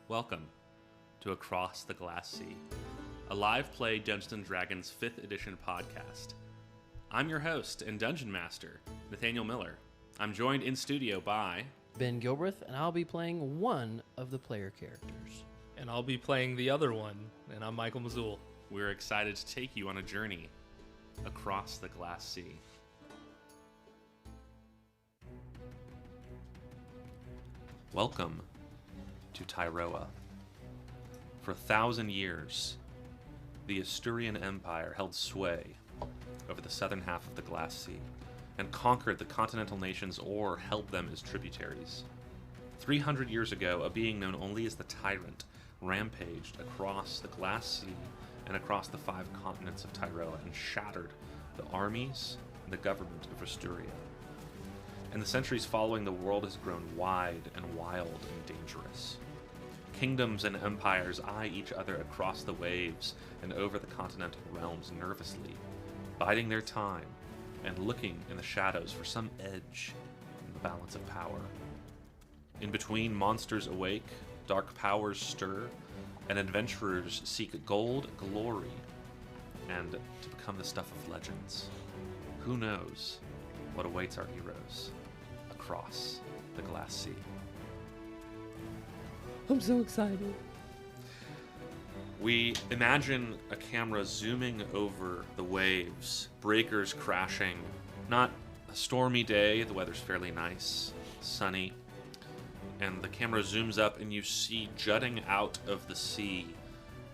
Welcome to Across the Glass Sea, a live play Dungeons & Dragons 5th edition podcast. I'm your host and Dungeon Master, Nathanael Miller. I'm joined in studio by Ben Gilbreth, and I'll be playing one of the player characters. And I'll be playing the other one, and I'm Michael Mazul. We're excited to take you on a journey across the glass sea. Welcome to Tyroa. For 1,000 years, the Asturian Empire held sway over the southern half of the Glass Sea and conquered the continental nations or held them as tributaries. 300 years ago, a being known only as the Tyrant rampaged across the Glass Sea and across the 5 continents of Tyroa and shattered the armies and the government of Asturia. In the centuries following, the world has grown wide and wild and dangerous. Kingdoms and empires eye each other across the waves and over the continental realms nervously, biding their time and looking in the shadows for some edge in the balance of power. In between, monsters awake, dark powers stir, and adventurers seek gold, glory, and to become the stuff of legends. Who knows what awaits our heroes across the Glass Sea? I'm so excited. We imagine a camera zooming over the waves, breakers crashing. Not a stormy day, the weather's fairly nice, sunny, and the camera zooms up and you see jutting out of the sea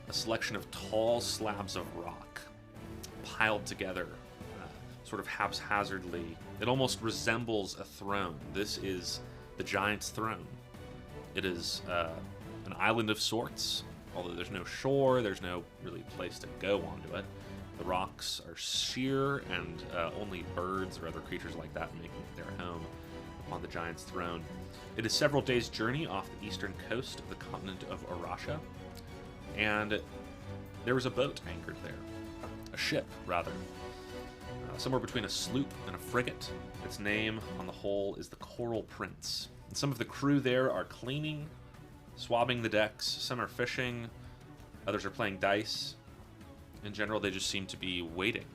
a selection of tall slabs of rock piled together, sort of haphazardly. It almost resembles a throne. This is the giant's throne. It is an island of sorts, although there's no shore, there's no really place to go onto it. The rocks are sheer, and only birds or other creatures like that making their home upon the giant's throne. It is several days' journey off the eastern coast of the continent of Orasha, and there was a boat anchored there. A ship, rather. Somewhere between a sloop and a frigate. Its name on the whole is the Coral Prince. And some of the crew there are cleaning, swabbing the decks. Some are fishing, others are playing dice. In general, they just seem to be waiting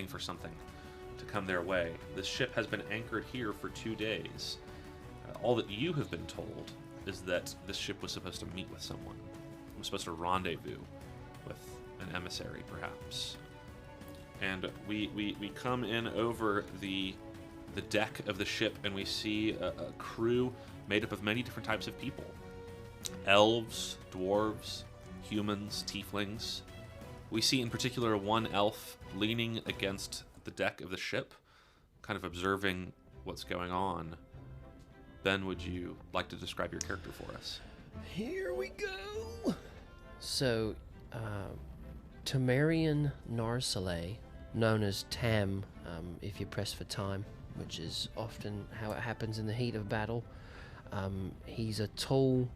for something to come their way. This ship has been anchored here for 2 days. All that you have been told is that this ship was supposed to meet with someone. It was supposed to rendezvous with an emissary, perhaps. And we come in over the deck of the ship, and we see a crew made up of many different types of people. Elves, dwarves, humans, tieflings. We see in particular one elf leaning against the deck of the ship, kind of observing what's going on. Ben, would you like to describe your character for us? Here we go. So, Tamarian Narsaleh, known as Tam, if you press for time, which is often how it happens in the heat of battle. He's a tall,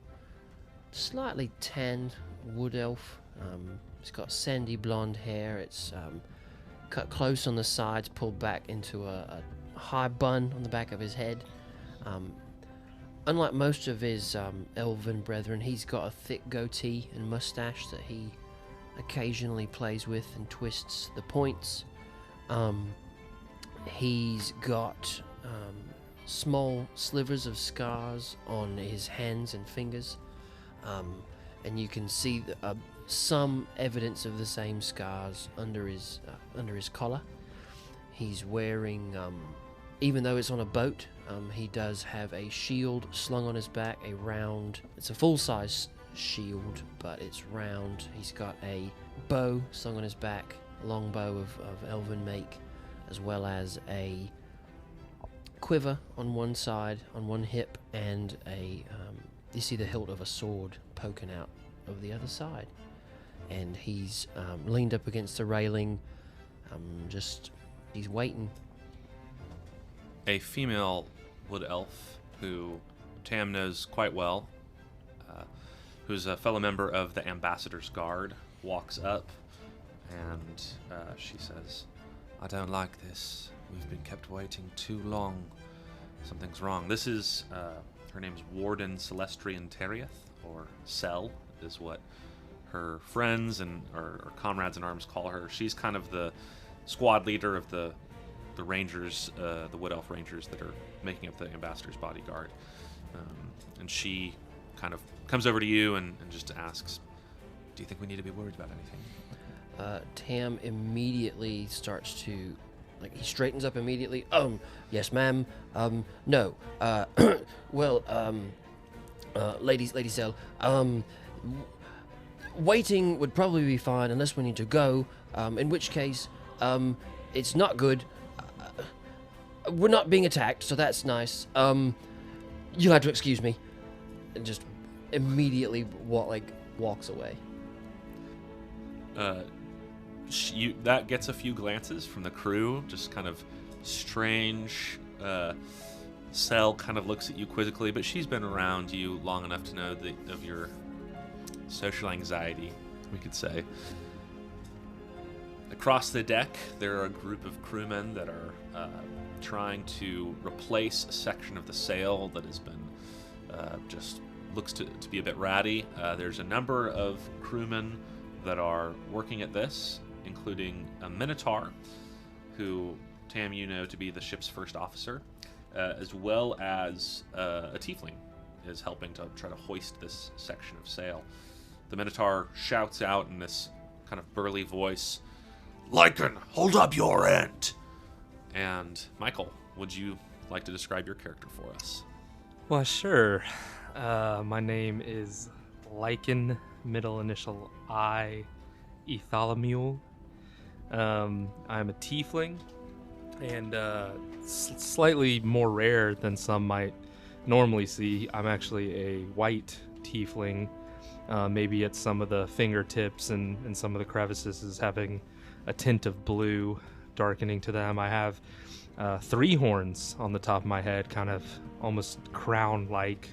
slightly tanned wood elf. He's got sandy blonde hair. It's cut close on the sides, pulled back into a high bun on the back of his head. Unlike most of his elven brethren, he's got a thick goatee and mustache that he occasionally plays with and twists the points. He's got small slivers of scars on his hands and fingers, and you can see some evidence of the same scars under his collar. He's wearing, even though it's on a boat, he does have a shield slung on his back, it's a full-size shield, but it's round. He's got a bow slung on his back, a long bow of elven make, as well as a quiver on one side, on one hip, and you see the hilt of a sword poking out of the other side. And he's leaned up against the railing, he's waiting. A female wood elf who Tam knows quite well, who's a fellow member of the Ambassador's Guard, walks up and she says, "I don't like this. We've been kept waiting too long. Something's wrong." This is Her name's Warden Celestrian Terrieth, or Cel is what her friends and or comrades in arms call her. She's kind of the squad leader of the Rangers, the Wood Elf Rangers that are making up the Ambassador's bodyguard. And she kind of comes over to you and just asks, do you think we need to be worried about anything? Tam immediately starts to, like, he straightens up immediately. Yes, ma'am. No. Lady Cell, waiting would probably be fine unless we need to go, in which case, it's not good. We're not being attacked, so that's nice. You'll have to excuse me. And just immediately walks away. That gets a few glances from the crew, just kind of strange. Cel kind of looks at you quizzically, but she's been around you long enough to know of your social anxiety, we could say. Across the deck, there are a group of crewmen that are trying to replace a section of the sail that has been just looks to be a bit ratty. There's a number of crewmen that are working at this, including a Minotaur, who, Tam, you know to be the ship's first officer, as well as a Tiefling is helping to try to hoist this section of sail. The Minotaur shouts out in this kind of burly voice, "Lycan, hold up your end!" And Michael, would you like to describe your character for us? Well, sure. My name is Lycan, middle initial I, Ethalamule. I'm a tiefling, and slightly more rare than some might normally see. I'm actually a white tiefling. Maybe at some of the fingertips and some of the crevices is having a tint of blue darkening to them. I have 3 horns on the top of my head, kind of almost crown-like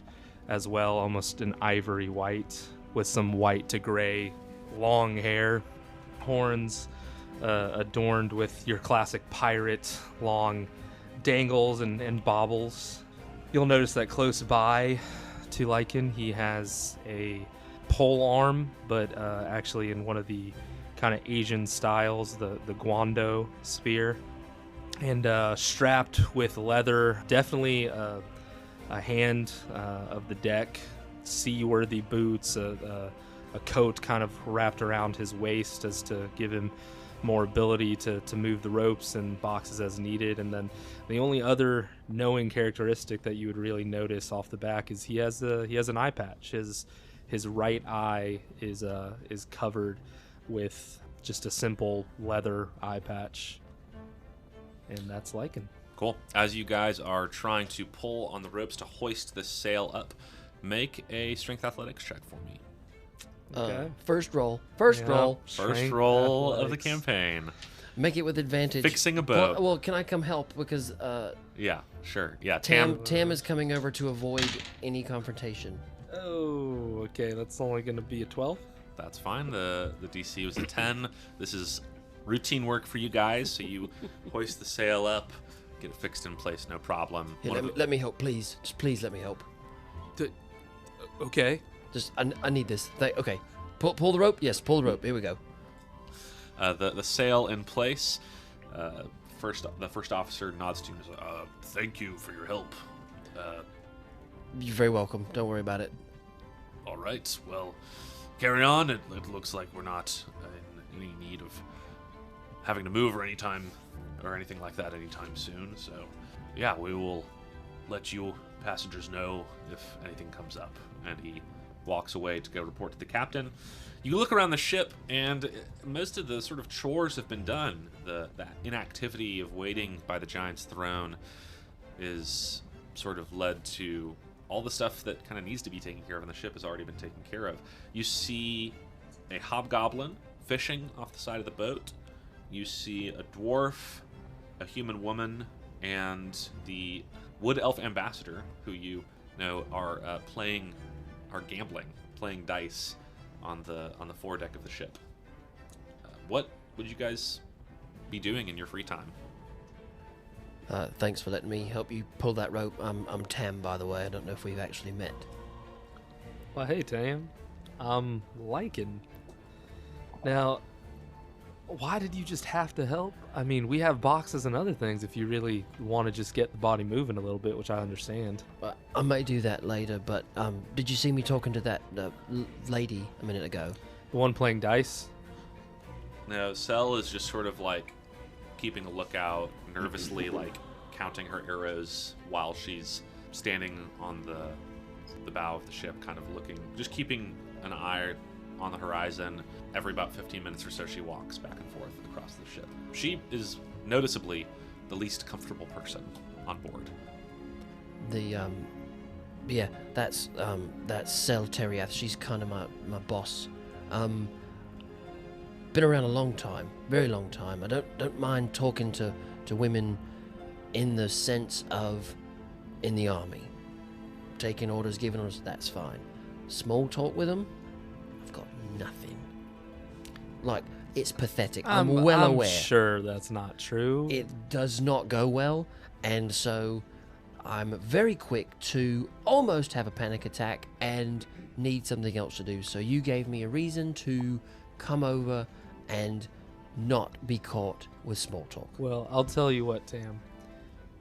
as well, almost an ivory white with some white to gray long hair. Horns adorned with your classic pirate long dangles and baubles. You'll notice that close by to Lycan, he has a pole arm, but actually in one of the kind of Asian styles, the Guando spear, and strapped with leather, definitely a hand of the deck, seaworthy boots, a coat kind of wrapped around his waist as to give him more ability to move the ropes and boxes as needed. And then the only other knowing characteristic that you would really notice off the back is he has an eye patch. His right eye is covered with just a simple leather eye patch, and that's Lycan. Cool. As you guys are trying to pull on the ropes to hoist the sail up, make a strength athletics check for me. Okay. First roll. First roll. First roll of the campaign. Make it with advantage. Fixing a boat. Well, can I come help? Because yeah, sure. Yeah, Tam is coming over to avoid any confrontation. Oh, okay. That's only going to be a 12. That's fine. The DC was a 10. This is routine work for you guys, so you hoist the sail up, get it fixed in place, no problem. Here, let me help, please. Just please let me help. Okay. Just I need this. Okay. Pull the rope. Yes, pull the rope. Here we go. The sail in place. The first officer nods to you and says, "Thank you for your help." You're very welcome. Don't worry about it. All right. Well, carry on. It looks like we're not in any need of having to move or anything like that anytime soon. So, yeah, we will let you passengers know if anything comes up. And he walks away to go report to the captain. You look around the ship, and most of the sort of chores have been done. The inactivity of waiting by the giant's throne is sort of led to all the stuff that kind of needs to be taken care of on the ship has already been taken care of. You see a hobgoblin fishing off the side of the boat. You see a dwarf, a human woman, and the wood elf ambassador, who you know are gambling, playing dice on the foredeck of the ship. What would you guys be doing in your free time? Thanks for letting me help you pull that rope. I'm Tam, by the way. I don't know if we've actually met. Well, hey, Tam. I'm Lycan. Now, why did you just have to help? I mean, we have boxes and other things if you really want to just get the body moving a little bit, which I understand. I may do that later, but did you see me talking to that lady a minute ago? The one playing dice? No, Cell is just sort of like keeping a lookout, nervously like counting her arrows while she's standing on the bow of the ship, kind of looking, just keeping an eye on the horizon. Every about 15 minutes or so, she walks back and forth across the ship. She is noticeably the least comfortable person on board. That's Cell Teriath. She's kind of my boss. Been around a long time, very long time. I don't mind talking to women in the sense of in the army, taking orders, giving orders. That's fine. Small talk with them, I've got nothing. Like, it's pathetic. I'm well aware. I'm sure that's not true. It does not go well, and so I'm very quick to almost have a panic attack and need something else to do. So you gave me a reason to come over and not be caught with small talk. Well, I'll tell you what, Tam.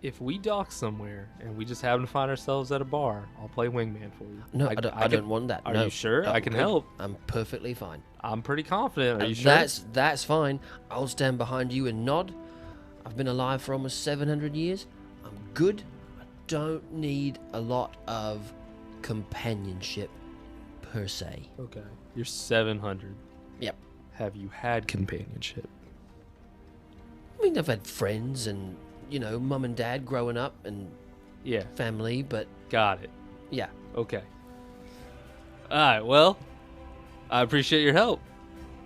If we dock somewhere and we just happen to find ourselves at a bar, I'll play wingman for you. No, I don't want that. Are No, you sure? no, I can good. help. I'm perfectly fine. I'm pretty confident. Are you sure? That's fine. I'll stand behind you and nod. I've been alive for almost 700 years. I'm good. I don't need a lot of companionship per se. Okay. You're 700. Yep. Have you had companionship? I mean, I've had friends and, mum and dad growing up and Yeah. family, but Got it. yeah. Okay. All right. Well, I appreciate your help.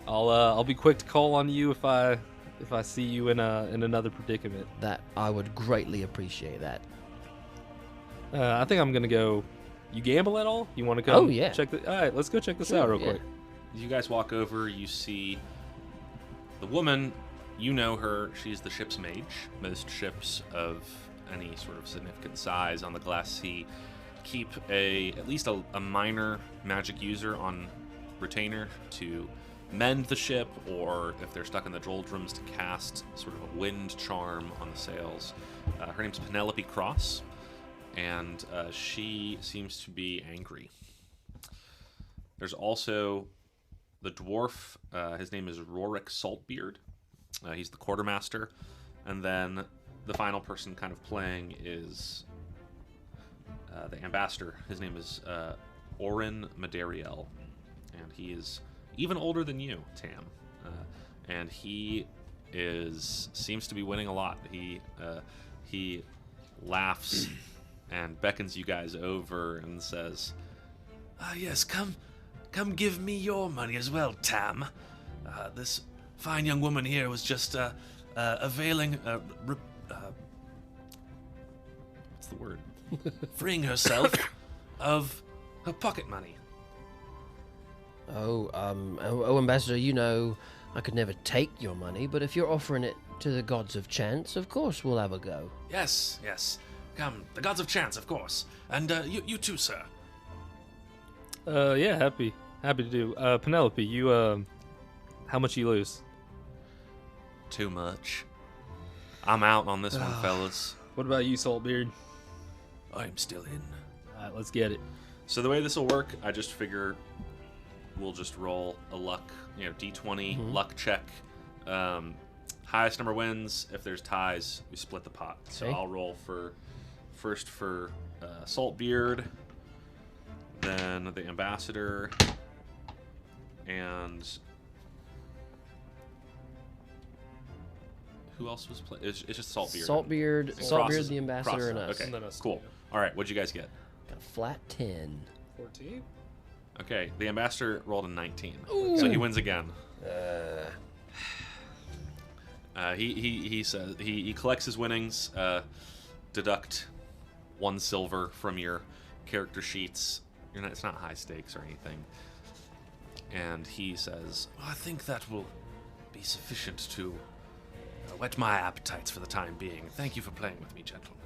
I'll be quick to call on you if I see you in another predicament. That I would greatly appreciate that. I think I'm gonna go. You gamble at all? You want to come? Oh, yeah. Check the. All right. Let's go check this Sure, out real yeah. quick. As you guys walk over, you see the woman. You know her. She's the ship's mage. Most ships of any sort of significant size on the Glass Sea keep at least a minor magic user on retainer to mend the ship, or if they're stuck in the doldrums, to cast sort of a wind charm on the sails. Her name's Penelope Cross, and she seems to be angry. There's also the dwarf. His name is Rorik Saltbeard. He's the quartermaster. And then the final person kind of playing is the ambassador. His name is Orin Madariel. And he is even older than you, Tam. And he seems to be winning a lot. He laughs and beckons you guys over and says, yes, come give me your money as well, Tam. This fine young woman here was just availing, what's the word? Freeing herself of her pocket money. Oh, Ambassador, I could never take your money, but if you're offering it to the gods of chance, of course we'll have a go. Yes. Come, the gods of chance, of course. And you too, sir. Yeah, happy to do. Penelope, you how much you lose? Too much. I'm out on this one, fellas. What about you, Saltbeard? I'm still in. All right, let's get it. So the way this will work, I just figure we'll just roll a luck, D20 luck check. Highest number wins. If there's ties, we split the pot. So Okay. I'll roll first for Saltbeard, then the ambassador, and who else was playing? It's just Saltbeard. Saltbeard, the ambassador, Cross. and us. Okay, And then us, cool. All right, what'd you guys get? Got a flat 10. 14. Okay, the ambassador rolled a 19, Ooh. so he wins again. He says he collects his winnings, deduct 1 silver from your character sheets. It's not high stakes or anything. And he says, I think that will be sufficient to whet my appetites for the time being. Thank you for playing with me, gentlemen.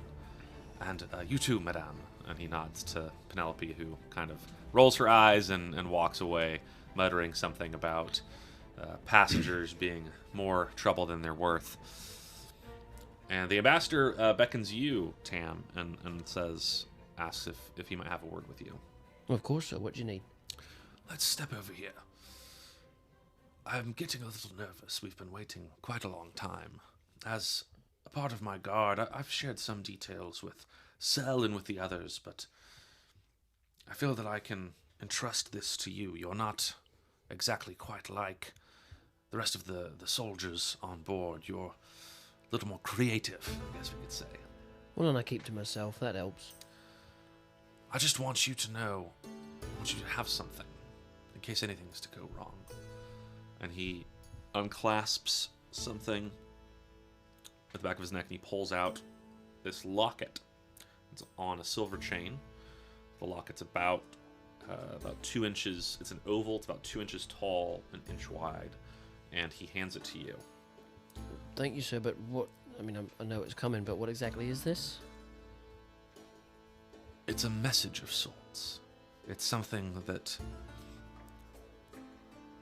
And you too, madame. And he nods to Penelope, who kind of rolls her eyes and walks away, muttering something about passengers being more trouble than they're worth. And the ambassador beckons you, Tam, and asks if he might have a word with you. Of course, sir. What do you need? Let's step over here. I'm getting a little nervous. We've been waiting quite a long time. As a part of my guard, I've shared some details with Sel and with the others, but I feel that I can entrust this to you. You're not exactly quite like the rest of the soldiers on board. You're a little more creative, I guess we could say. Well, and I keep to myself. That helps. I just want you to know, I want you to have something, in case anything's to go wrong. And he unclasps something at the back of his neck, and he pulls out this locket. It's on a silver chain. The locket's about 2 inches. It's an oval. It's about 2 inches tall, an inch wide. And he hands it to you. Thank you, sir, but what... I mean, I know it's coming, but what exactly is this? It's a message of sorts. It's something that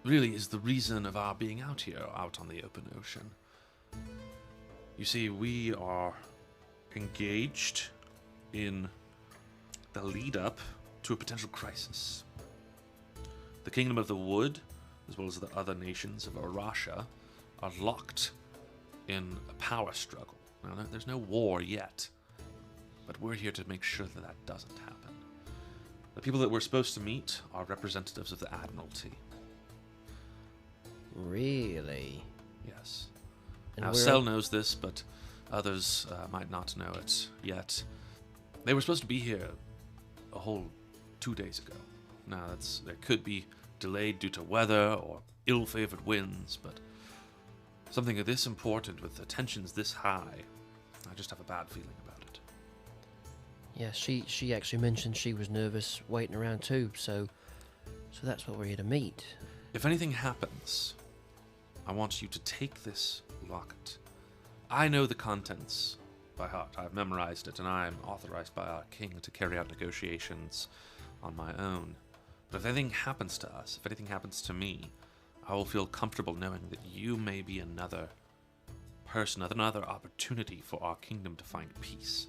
really is the reason of our being out here, out on the open ocean. You see, we are engaged in the lead-up to a potential crisis. The Kingdom of the Wood, as well as the other nations of Arasha, are locked in a power struggle. Now, there's no war yet, but we're here to make sure that that doesn't happen. The people that we're supposed to meet are representatives of the Admiralty. Really? Yes. And Now, we're- Sel knows this, but others might not know it yet. They were supposed to be here a whole 2 days ago. Now, that could be delayed due to weather or ill-favored winds, but something of this important with the tensions this high, I just have a bad feeling about it. Yeah, she actually mentioned she was nervous waiting around too, so that's what we're here to meet. If anything happens, I want you to take this locket. I know the contents by heart. I've memorized it, and I am authorized by our king to carry out negotiations on my own. But if anything happens to us, if anything happens to me, I will feel comfortable knowing that you may be another person, another opportunity for our kingdom to find peace.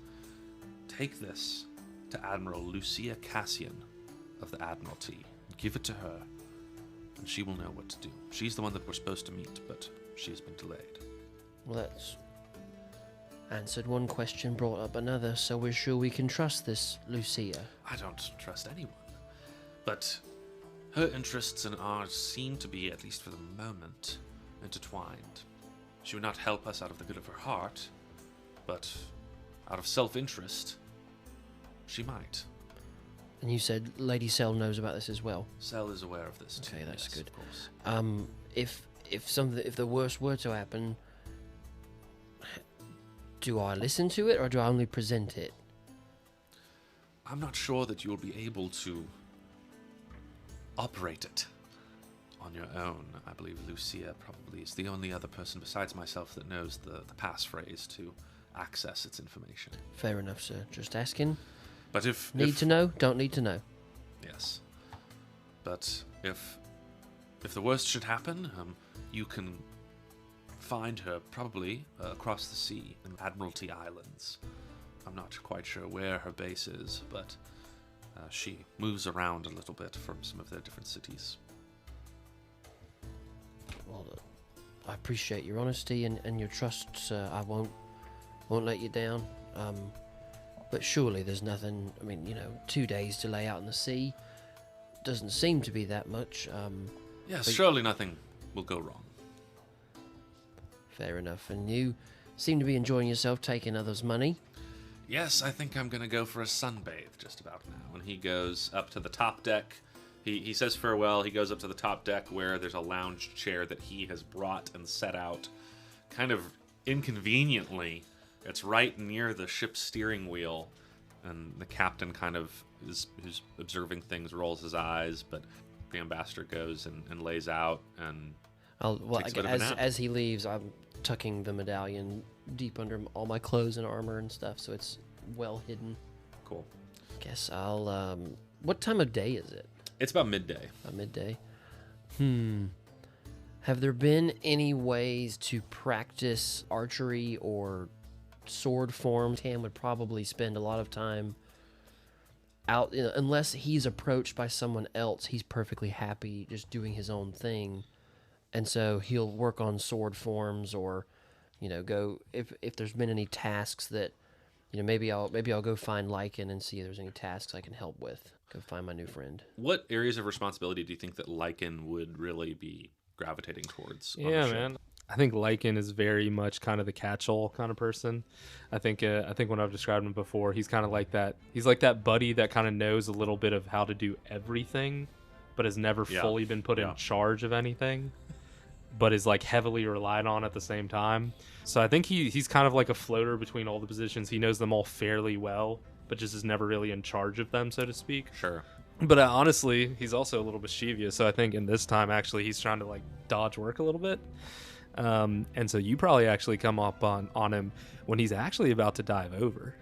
Take this to Admiral Lucia Cassian of the Admiralty. Give it to her, and she will know what to do. She's the one that we're supposed to meet, but she has been delayed. Well, that's answered one question, brought up another, so we're sure we can trust this Lucia. I don't trust anyone, but her interests and ours seem to be, at least for the moment, intertwined. She would not help us out of the good of her heart, but out of self-interest, she might. And you said Lady Sel knows about this as well. Sel is aware of this too. Okay, that's yes, good. Of course. If the worst were to happen, do I listen to it or do I only present it? I'm not sure that you'll be able to operate it on your own. I believe Lucia probably is the only other person besides myself that knows the passphrase to access its information. Fair enough, sir. Just asking. But if Need to know? Don't need to know. Yes. But if the worst should happen, you can find her probably across the sea in Admiralty Islands. I'm not quite sure where her base is, but she moves around a little bit from some of their different cities. Well, I appreciate your honesty and your trust, sir. I won't let you down. But surely there's nothing. I mean, 2 days delay out in the sea doesn't seem to be that much. Yes, but surely nothing will go wrong. Fair enough. And you seem to be enjoying yourself taking others' money. Yes, I think I'm going to go for a sunbathe just about now. And he goes up to the top deck. He says farewell. He goes up to the top deck where there's a lounge chair that he has brought and set out kind of inconveniently. It's right near the ship's steering wheel. And the captain kind of who's observing things, rolls his eyes. But the ambassador goes and lays out. And Takes a bit of a nap. As he leaves, I'm tucking the medallion deep under all my clothes and armor and stuff, so it's well hidden. Cool. Guess I'll. What time of day is it? It's about midday. About midday. Have there been any ways to practice archery or sword forms? Tam would probably spend a lot of time out, unless he's approached by someone else. He's perfectly happy just doing his own thing, and so he'll work on sword forms, or go if there's been any tasks that maybe I'll go find Lycan and see if there's any tasks I can help with. Go find my new friend. What areas of responsibility do you think that Lycan would really be gravitating towards? On Yeah, the ship? man. I think Lycan is very much kind of the catch-all kind of person. I think when I've described him before, he's kind of like that. He's like that buddy that kind of knows a little bit of how to do everything, but has never fully been put in charge of anything, but is like heavily relied on at the same time. So I think he's kind of like a floater between all the positions. He knows them all fairly well, but just is never really in charge of them, so to speak. Sure. But honestly, he's also a little mischievous. So I think in this time, actually, he's trying to like dodge work a little bit. And so you probably actually come up on him when he's actually about to dive over.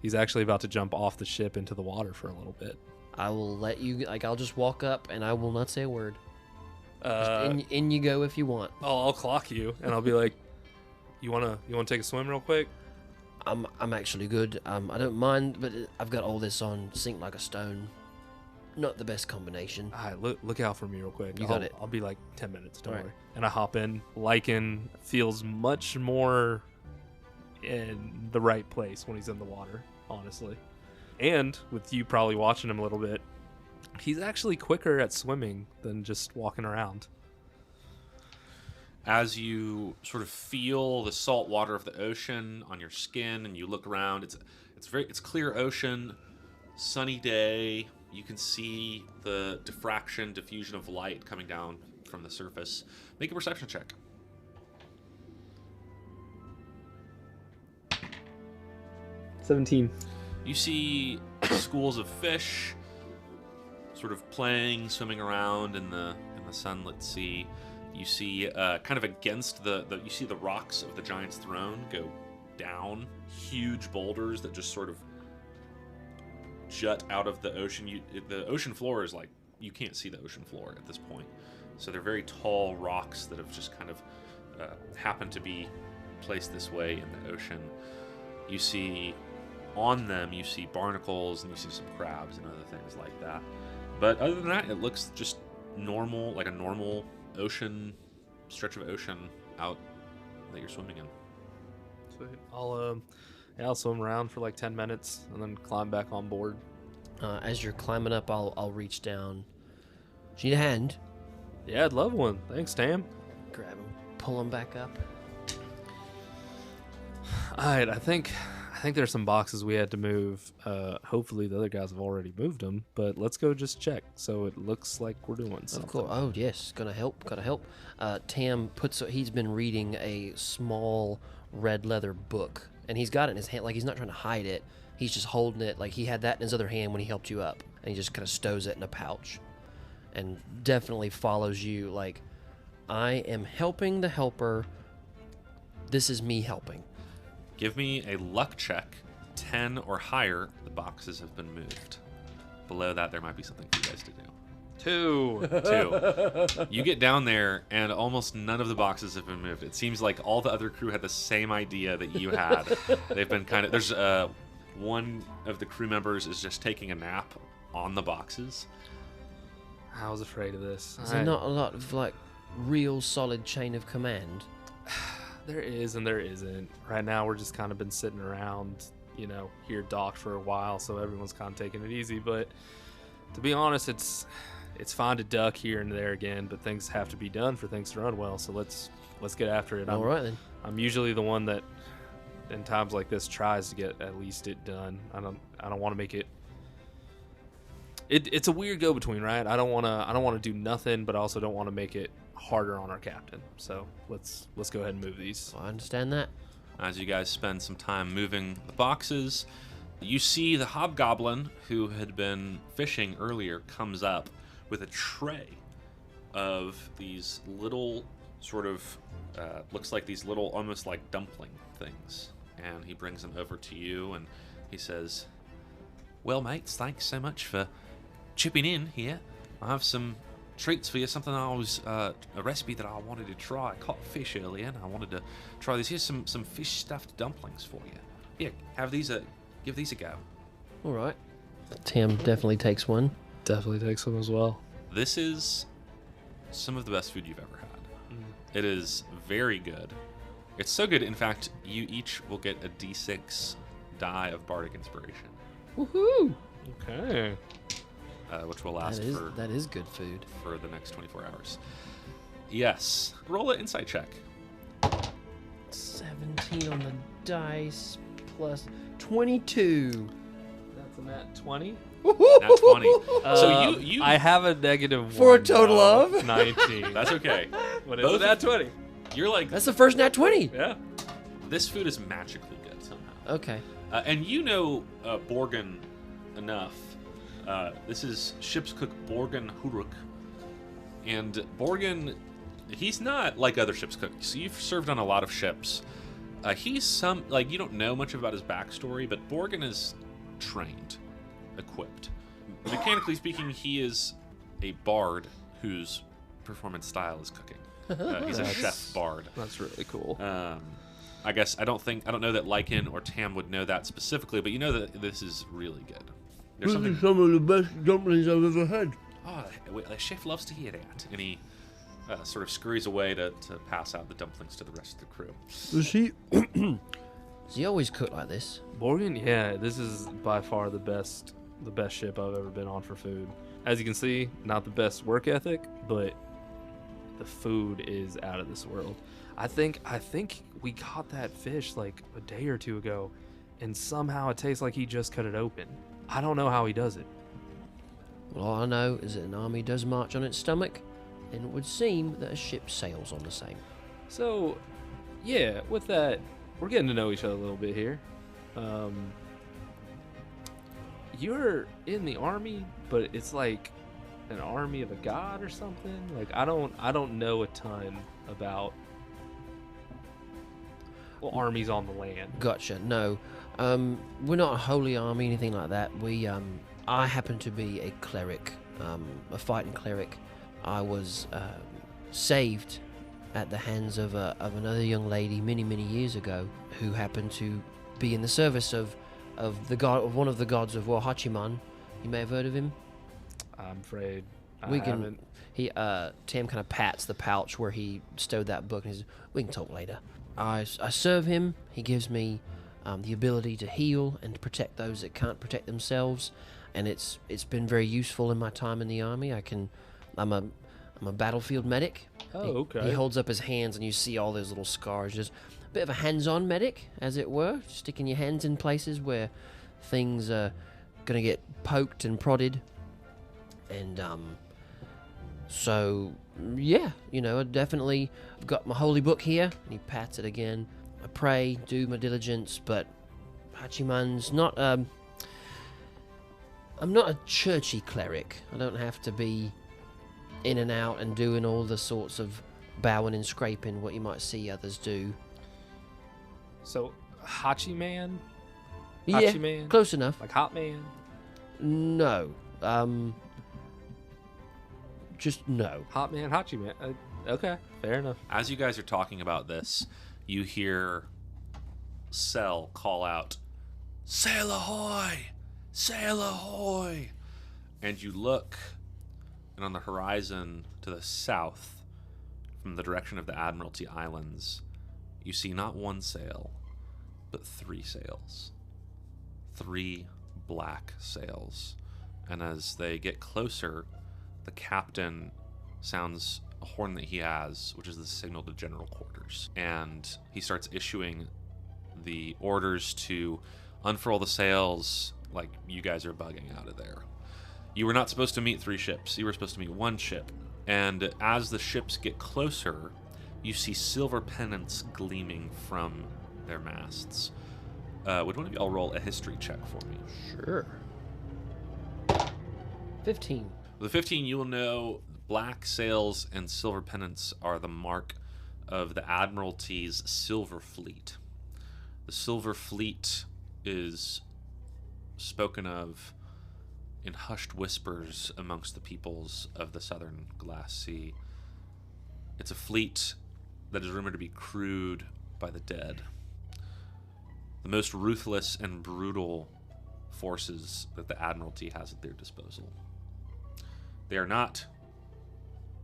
He's actually about to jump off the ship into the water for a little bit. I will let you. I'll just walk up and I will not say a word. In you go if you want. I'll clock you and I'll be like, you wanna take a swim real quick? I'm actually good. I don't mind, but I've got all this on sink like a stone. Not the best combination. All right, look out for me real quick. You got it. I'll be like 10 minutes, don't All right. worry. And I hop in. Lycan feels much more in the right place when he's in the water, honestly. And with you probably watching him a little bit, he's actually quicker at swimming than just walking around. As you sort of feel the salt water of the ocean on your skin, and you look around, it's clear ocean, sunny day. You can see the diffusion of light coming down from the surface. Make a perception check. 17. You see schools of fish sort of playing, swimming around in the sunlit sea. You see kind of against you see the rocks of the giant's throne go down, huge boulders that just sort of jut out of the ocean. The ocean floor is like, you can't see the ocean floor at this point. So they're very tall rocks that have just kind of happened to be placed this way in the ocean. You see on them, you see barnacles and you see some crabs and other things like that. But other than that, it looks just normal, like a normal ocean, stretch of ocean out that you're swimming in. Sweet. I'll swim around for like 10 minutes and then climb back on board. As you're climbing up, I'll reach down. Do you need a hand? Yeah, I'd love one. Thanks, Tam. Grab him, pull him back up. All right, I think there's some boxes we had to move. Hopefully the other guys have already moved them, but let's go just check. So it looks like we're doing something. Of course. Oh yes, gotta help. Tam he's been reading a small red leather book, and he's got it in his hand. Like, he's not trying to hide it. He's just holding it. Like, he had that in his other hand when he helped you up, and he just kind of stows it in a pouch, and definitely follows you. Like, I am helping the helper. This is me helping. Give me a luck check. 10 or higher, the boxes have been moved. Below that, there might be something for you guys to do. 2. You get down there, and almost none of the boxes have been moved. It seems like all the other crew had the same idea that you had. They've been there's one of the crew members is just taking a nap on the boxes. I was afraid of this. Is there not a lot of, like, real solid chain of command? There is and there isn't. Right now, we're just kind of been sitting around, here docked for a while, so everyone's kind of taking it easy. But to be honest, it's fine to duck here and there again, but things have to be done for things to run well. So let's get after it. All right then. I'm usually the one that, in times like this, tries to get at least it done. I don't want to make it. It's a weird go between, right? I don't want to do nothing, but I also don't want to make it harder on our captain. So let's go ahead and move these. I understand that. As you guys spend some time moving the boxes, you see the hobgoblin who had been fishing earlier comes up with a tray of these little sort of looks like these little, almost like dumpling things. And he brings them over to you, and he says, "Well, mates, thanks so much for chipping in here. I have some treats for you, something a recipe that I wanted to try. I caught fish earlier, and I wanted to try this. Here's some fish-stuffed dumplings for you. Yeah, give these a go." All right. Tam definitely takes one. Definitely take some as well. This is some of the best food you've ever had. It is very good. It's so good, in fact, you each will get a D6 die of Bardic Inspiration, Woohoo! Okay. which will last That is good food. for the next 24 hours. Yes. Roll an insight check. 17 on the dice plus 22. That's a nat 20. Nat 20. So you I have a negative For a 1 total now. of? 19. That's okay. What is Both it? Nat 20. You're like, That's the first nat 20. Yeah. this food is magically good somehow. Okay. And you know Borgen enough. This is ship's cook Borgen Huruk. And Borgen, he's not like other ship's cooks. So you've served on a lot of ships. He's you don't know much about his backstory, but Borgen is trained, equipped. Mechanically speaking, he is a bard whose performance style is cooking. He's a chef bard. That's really cool. I guess I don't know that Lycan or Tam would know that specifically, but you know that this is really good. There's something. Some of the best dumplings I've ever had. Oh, the chef loves to hear that, and he sort of scurries away to pass out the dumplings to the rest of the crew. Was he? Does he always cook like this? Borgen, yeah, this is by far the best ship I've ever been on for food. As you can see, not the best work ethic, but the food is out of this world. I think we caught that fish like a day or two ago, and somehow it tastes like he just cut it open. I don't know how he does it. Well, all I know is that an army does march on its stomach, and it would seem that a ship sails on the same. So, yeah, with that, we're getting to know each other a little bit here. You're in the army, but it's like an army of a god or something. Like I don't know a ton about armies on the land. Gotcha. No, we're not a holy army, anything like that. I happen to be a cleric, a fighting cleric. I was saved at the hands of another young lady many years ago, who happened to be in the service of one of the gods of war, Hachiman. You may have heard of him. I'm afraid I Tam kind of pats the pouch where he stowed that book and he says, "We can talk later." I serve him. He gives me the ability to heal and to protect those that can't protect themselves, and it's been very useful in my time in the army. I'm a battlefield medic. Oh, okay. He holds up his hands, and you see all those little scars. Just a bit of a hands-on medic, as it were, sticking your hands in places where things are gonna get poked and prodded. And so yeah, I definitely I've got my holy book here, and he pats it again. I pray, do my diligence, but Hachiman's not. I'm not a churchy cleric. I don't have to be in and out and doing all the sorts of bowing and scraping what you might see others do. So, Hachiman? Yeah, Hachiman? close enough. Like Hot Man? No. Just no. Hot Man, Hachiman. Okay, fair enough. As you guys are talking about this, you hear Sel call out, "Sail ahoy! Sail ahoy!" And you look, and on the horizon to the south, from the direction of the Admiralty Islands, you see not one sail, but 3 sails. 3 black sails. And as they get closer, the captain sounds a horn that he has, which is the signal to general quarters. And he starts issuing the orders to unfurl the sails like you guys are bugging out of there. You were not supposed to meet 3 ships. You were supposed to meet 1 ship. And as the ships get closer, you see silver pennants gleaming from their masts. Would one of y'all roll a history check for me? Sure. 15. With the 15, you will know black sails and silver pennants are the mark of the Admiralty's Silver Fleet. The Silver Fleet is spoken of in hushed whispers amongst the peoples of the southern Glass Sea. It's a fleet that is rumored to be crewed by the dead. The most ruthless and brutal forces that the Admiralty has at their disposal. They are not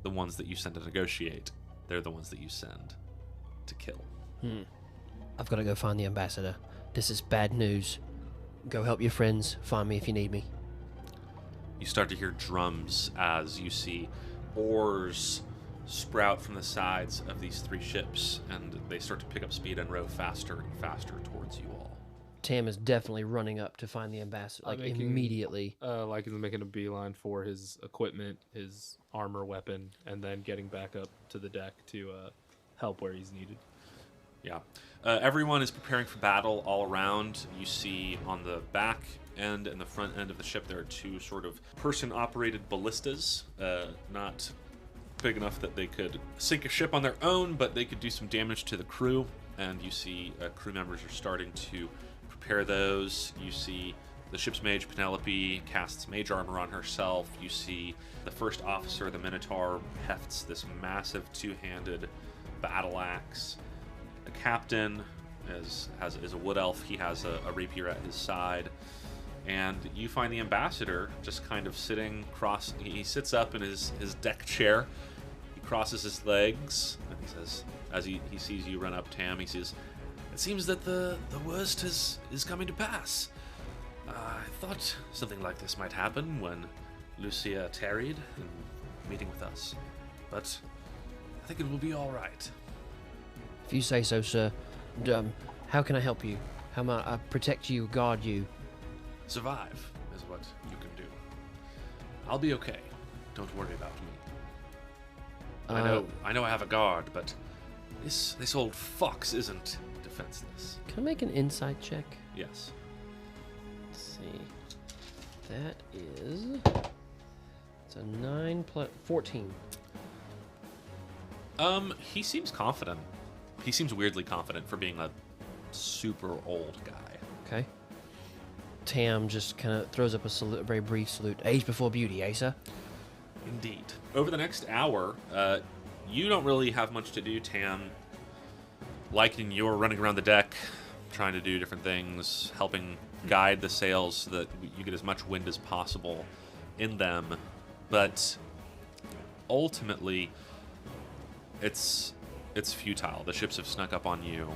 the ones that you send to negotiate. They're the ones that you send to kill. I've got to go find the ambassador. This is bad news. Go help your friends. Find me if you need me. You start to hear drums as you see oars sprout from the sides of these 3 ships, and they start to pick up speed and row faster and faster towards you all. Tam is definitely running up to find the ambassador, like immediately. Like he's making a beeline for his equipment, his armor, weapon, and then getting back up to the deck to help where he's needed. Yeah. Everyone is preparing for battle all around. You see on the back end and the front end of the ship there are 2 sort of person-operated ballistas, not big enough that they could sink a ship on their own, but they could do some damage to the crew. And you see crew members are starting to prepare those. You see the ship's mage, Penelope, casts mage armor on herself. You see the first officer, the Minotaur, hefts this massive 2-handed battle axe. The captain is a wood elf. He has a rapier at his side. And you find the ambassador just kind of sitting he sits up in his deck chair. He crosses his legs, and he says, as he sees you run up, Tam, he says, "It seems that the worst is coming to pass. I thought something like this might happen when Lucia tarried in meeting with us, but I think it will be all right." If you say so, sir. How can I help you? How may I protect you, guard you? Survive is what you can do. I'll be okay. Don't worry about me. I know I have a guard, but this old fox isn't defenseless. Can I make an insight check? Yes. Let's see. That is... It's a 9 plus 14. He seems confident. He seems weirdly confident for being a super old guy. Okay. Tam just kind of throws up a very brief salute. Age before beauty, eh, sir? Indeed. Over the next hour, you don't really have much to do, Tam. Liking you're running around the deck, trying to do different things, helping guide the sails so that you get as much wind as possible in them. But ultimately, it's futile. The ships have snuck up on you.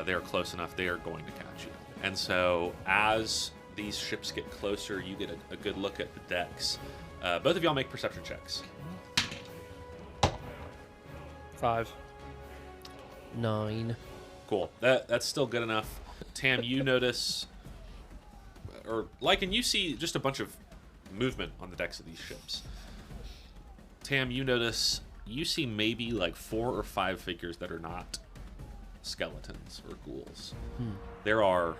They are close enough. They are going to catch you. And so as these ships get closer, you get a good look at the decks. Both of y'all make perception checks. 5. 9. Cool. That's still good enough. Tam, you notice, or Lycan, you see just a bunch of movement on the decks of these ships. Tam, you see maybe like 4 or 5 figures that are not skeletons or ghouls. There are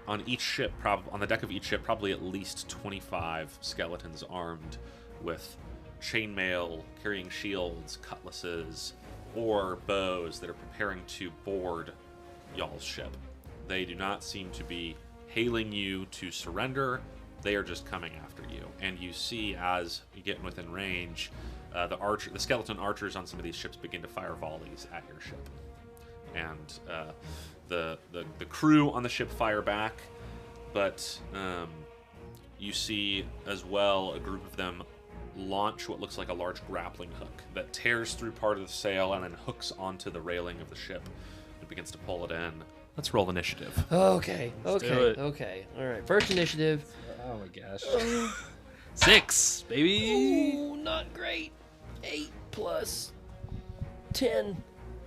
on each ship, on the deck of each ship, probably at least 25 skeletons armed with chainmail, carrying shields, cutlasses, or bows that are preparing to board y'all's ship. They do not seem to be hailing you to surrender. They are just coming after you. And you see, as you get within range, the skeleton archers on some of these ships begin to fire volleys at your ship. And the crew on the ship fire back, but you see as well a group of them launch what looks like a large grappling hook that tears through part of the sail and then hooks onto the railing of the ship and begins to pull it in. Let's roll initiative. Okay. Let's do it. Okay. All right. First initiative. Oh my gosh. 6, baby. Ooh, not great. 8 plus 10.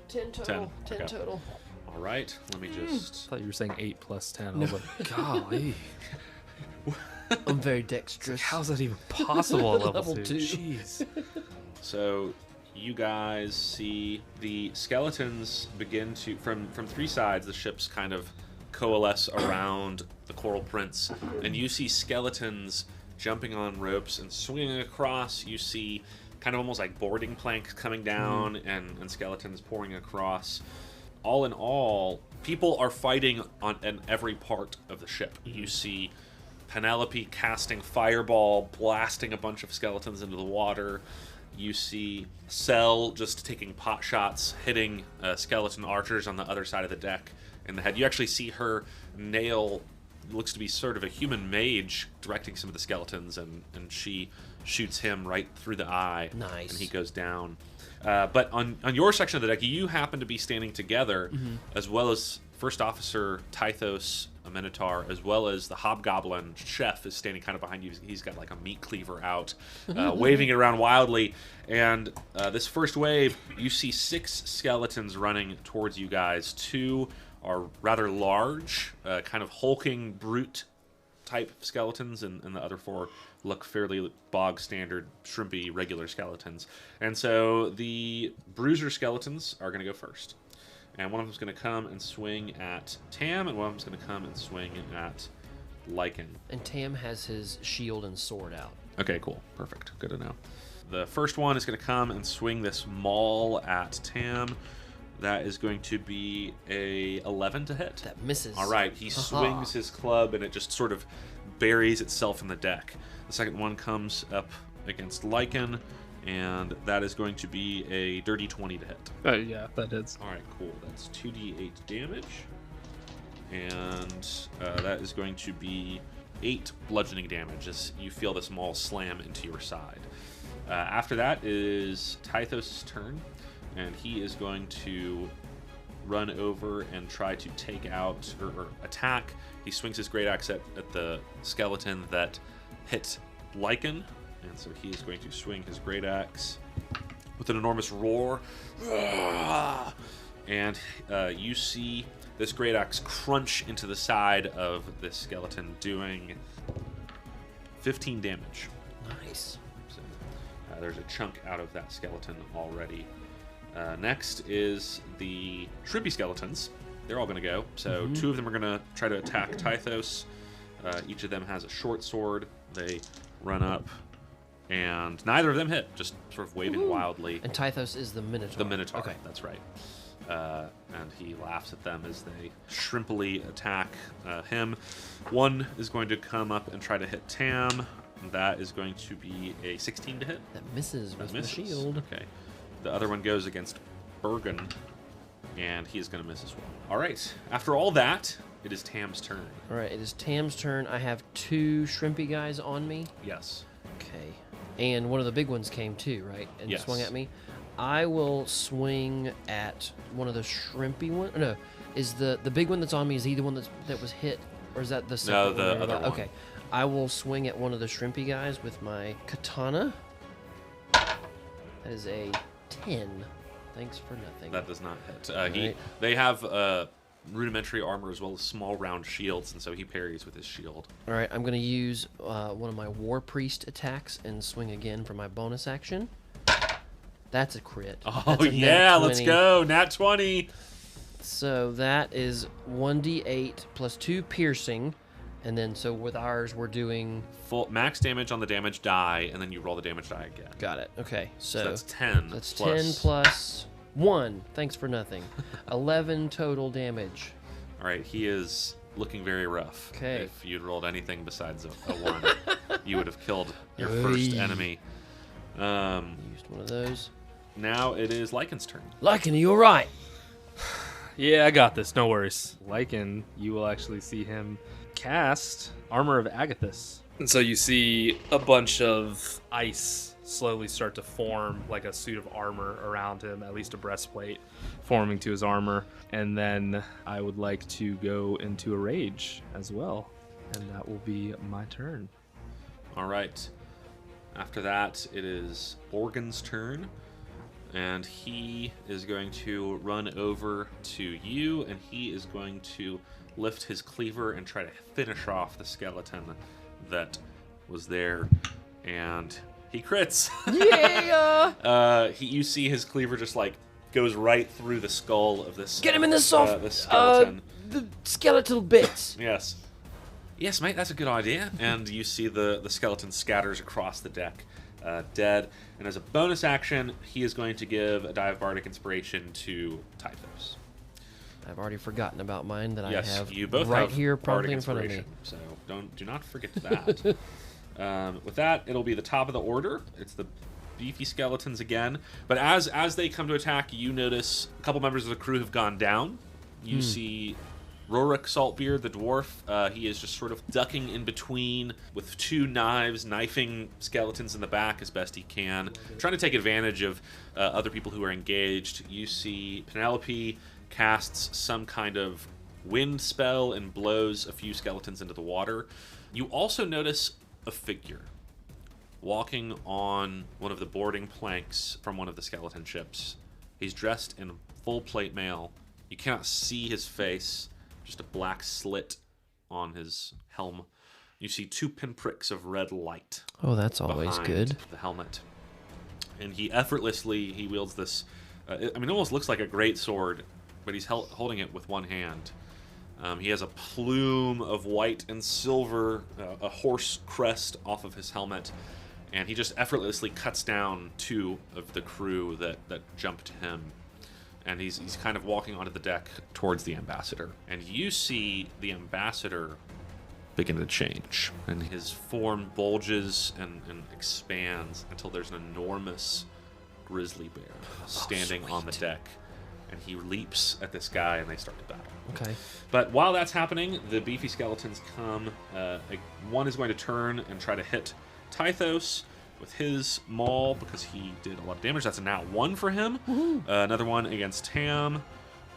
10 total. 10 okay. total. All right, let me just... I thought you were saying 8 plus 10. I was like, golly. I'm very dexterous. How's that even possible at Level 2? 2. Jeez. So you guys see the skeletons begin to, from 3 sides, the ships kind of coalesce around the Coral Prince, and you see skeletons jumping on ropes and swinging across. You see kind of almost like boarding planks coming down and skeletons pouring across. All in all, people are fighting in every part of the ship. You see Penelope casting fireball, blasting a bunch of skeletons into the water. You see Cell just taking pot shots, hitting skeleton archers on the other side of the deck in the head. You actually see her nail, looks to be sort of a human mage, directing some of the skeletons, and she shoots him right through the eye. Nice. And he goes down. But on your section of the deck, you happen to be standing together, as well as First Officer Tythos, a Minotaur, as well as the Hobgoblin Chef is standing kind of behind you. He's got like a meat cleaver out, waving it around wildly. And this first wave, you see 6 skeletons running towards you guys. 2 are rather large, kind of hulking brute type skeletons, and the other 4 look fairly bog standard, shrimpy, regular skeletons. And so the bruiser skeletons are going to go first. And one of them's going to come and swing at Tam, and one of them's going to come and swing at Lycan. And Tam has his shield and sword out. Okay, cool. Perfect. Good to know. The first one is going to come and swing this maul at Tam. That is going to be a 11 to hit. That misses. All right. He swings his club, and it just sort of buries itself in the deck. The second one comes up against Lycan, and that is going to be a dirty 20 to hit. Yeah, that is. All right, cool. That's 2d8 damage. And that is going to be 8 bludgeoning damage as you feel this maul slam into your side. After that is Tythos' turn, and he is going to run over and try to take out or attack. He swings his great axe at the skeleton that hit Lycan. And so he is going to swing his great axe with an enormous roar. And you see this great axe crunch into the side of this skeleton, doing 15 damage. Nice. So there's a chunk out of that skeleton already. Next is the shrimpy skeletons. They're all going to go. So 2 of them are going to try to attack Tythos. Each of them has a short sword. They run up. And neither of them hit, just sort of waving wildly. And Tythos is the Minotaur. The Minotaur, Okay. that's right. And he laughs at them as they shrimpily attack him. One is going to come up and try to hit Tam. That is going to be a 16 to hit. That misses with the Misses. shield. Okay. The other one goes against Bergen, and he is going to miss as well. All right. After all that, it is Tam's turn. All right, it is Tam's turn. I have 2 shrimpy guys on me. Yes. Okay. And one of the big ones came too, right? And Yes. swung at me. I will swing at one of the shrimpy ones. No, is the big one that's on me, is he the one that was hit? Or is that the second No, one the you're other about? one. Okay. I will swing at one of the shrimpy guys with my katana. That is a 10. Thanks for nothing. That does not hit. Right. They have rudimentary armor as well as small round shields, and so he parries with his shield. All right, I'm going to use one of my War Priest attacks and swing again for my bonus action. That's a crit. Oh, That's a nat yeah, let's 20. go. Nat 20. So that is 1d8 plus 2 piercing. And then, so with ours, we're doing... Full max damage on the damage die, and then you roll the damage die again. Got it. Okay, so that's 10. That's plus. 10 plus 1. Thanks for nothing. 11 total damage. All right, he is looking very rough. Okay. If you'd rolled anything besides a 1, you would have killed your first Oy. enemy. Used one of those. Now it is Lycan's turn. Lycan, are you alright? Yeah, I got this. No worries. Lycan, you will actually see him cast Armor of Agathis. And so you see a bunch of ice slowly start to form like a suit of armor around him, at least a breastplate forming to his armor. And then I would like to go into a rage as well. And that will be my turn. All right. After that, it is Borgen's turn. And he is going to run over to you, and he is going to lift his cleaver and try to finish off the skeleton that was there. And he crits. Yeah! You see his cleaver just like goes right through the skull of this. Get him in the soft... this skeleton. the skeletal bits. Yes, mate, that's a good idea. And you see the skeleton scatters across the deck. dead. And as a bonus action, he is going to give a die of Bardic Inspiration to Tythos. I've already forgotten about mine that Yes, I have you both right have here, Bardic probably in front of me. Inspiration, so do not forget that. With that, it'll be the top of the order. It's the beefy skeletons again. But as they come to attack, you notice a couple members of the crew have gone down. You see Rorik Saltbeard, the dwarf. He is just sort of ducking in between with two knives, knifing skeletons in the back as best he can, trying to take advantage of other people who are engaged. You see Penelope casts some kind of wind spell and blows a few skeletons into the water. You also notice a figure walking on one of the boarding planks from one of the skeleton ships. He's dressed in full plate mail. You cannot see his face, just a black slit on his helm. You see 2 pinpricks of red light. Oh, that's always behind good. the helmet. And he effortlessly wields this. It almost looks like a great sword, but he's holding it with one hand. He has a plume of white and silver, a horse crest off of his helmet, and he just effortlessly cuts down 2 of the crew that jump to him. And he's kind of walking onto the deck towards the ambassador. And you see the ambassador begin to change. And his form bulges and expands until there's an enormous grizzly bear standing on the deck. And he leaps at this guy and they start to battle. Okay. But while that's happening, the beefy skeletons come. One is going to turn and try to hit Tythos with his maul because he did a lot of damage. That's a nat 1 for him. Another one against Tam.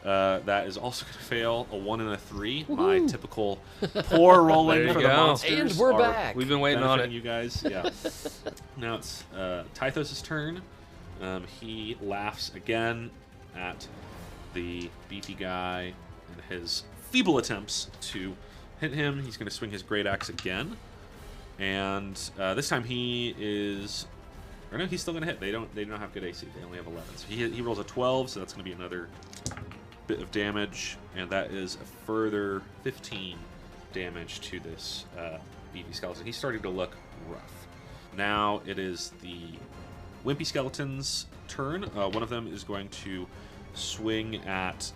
That is also going to fail. A 1 and a 3. My typical poor rolling There for you the go. monsters. And we're are back. We've been waiting on benefiting it. you guys. Yeah. Now it's Tythos' turn. He laughs again at the beefy guy and his feeble attempts to hit him. He's going to swing his great axe again. And this time he is, or no, he's still going to hit. They don't have good AC. They only have 11. So he rolls a 12, so that's going to be another bit of damage, and that is a further 15 damage to this beefy skeleton. He's starting to look rough. Now it is the wimpy skeleton's turn. One of them is going to swing at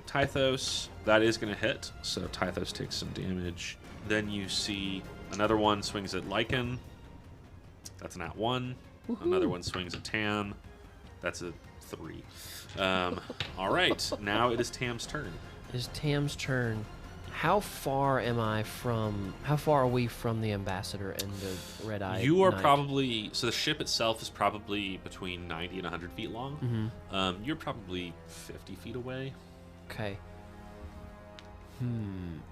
Tythos. That is going to hit, so Tythos takes some damage. Then you see another one swings at Lycan. That's an @1. Woohoo. Another one swings at Tam. That's a 3. All right, now it is Tam's turn. It is Tam's turn. How far are we from the ambassador and the red-eyed You are knight? probably, so the ship itself is probably between 90 and 100 feet long. You're probably 50 feet away. Okay.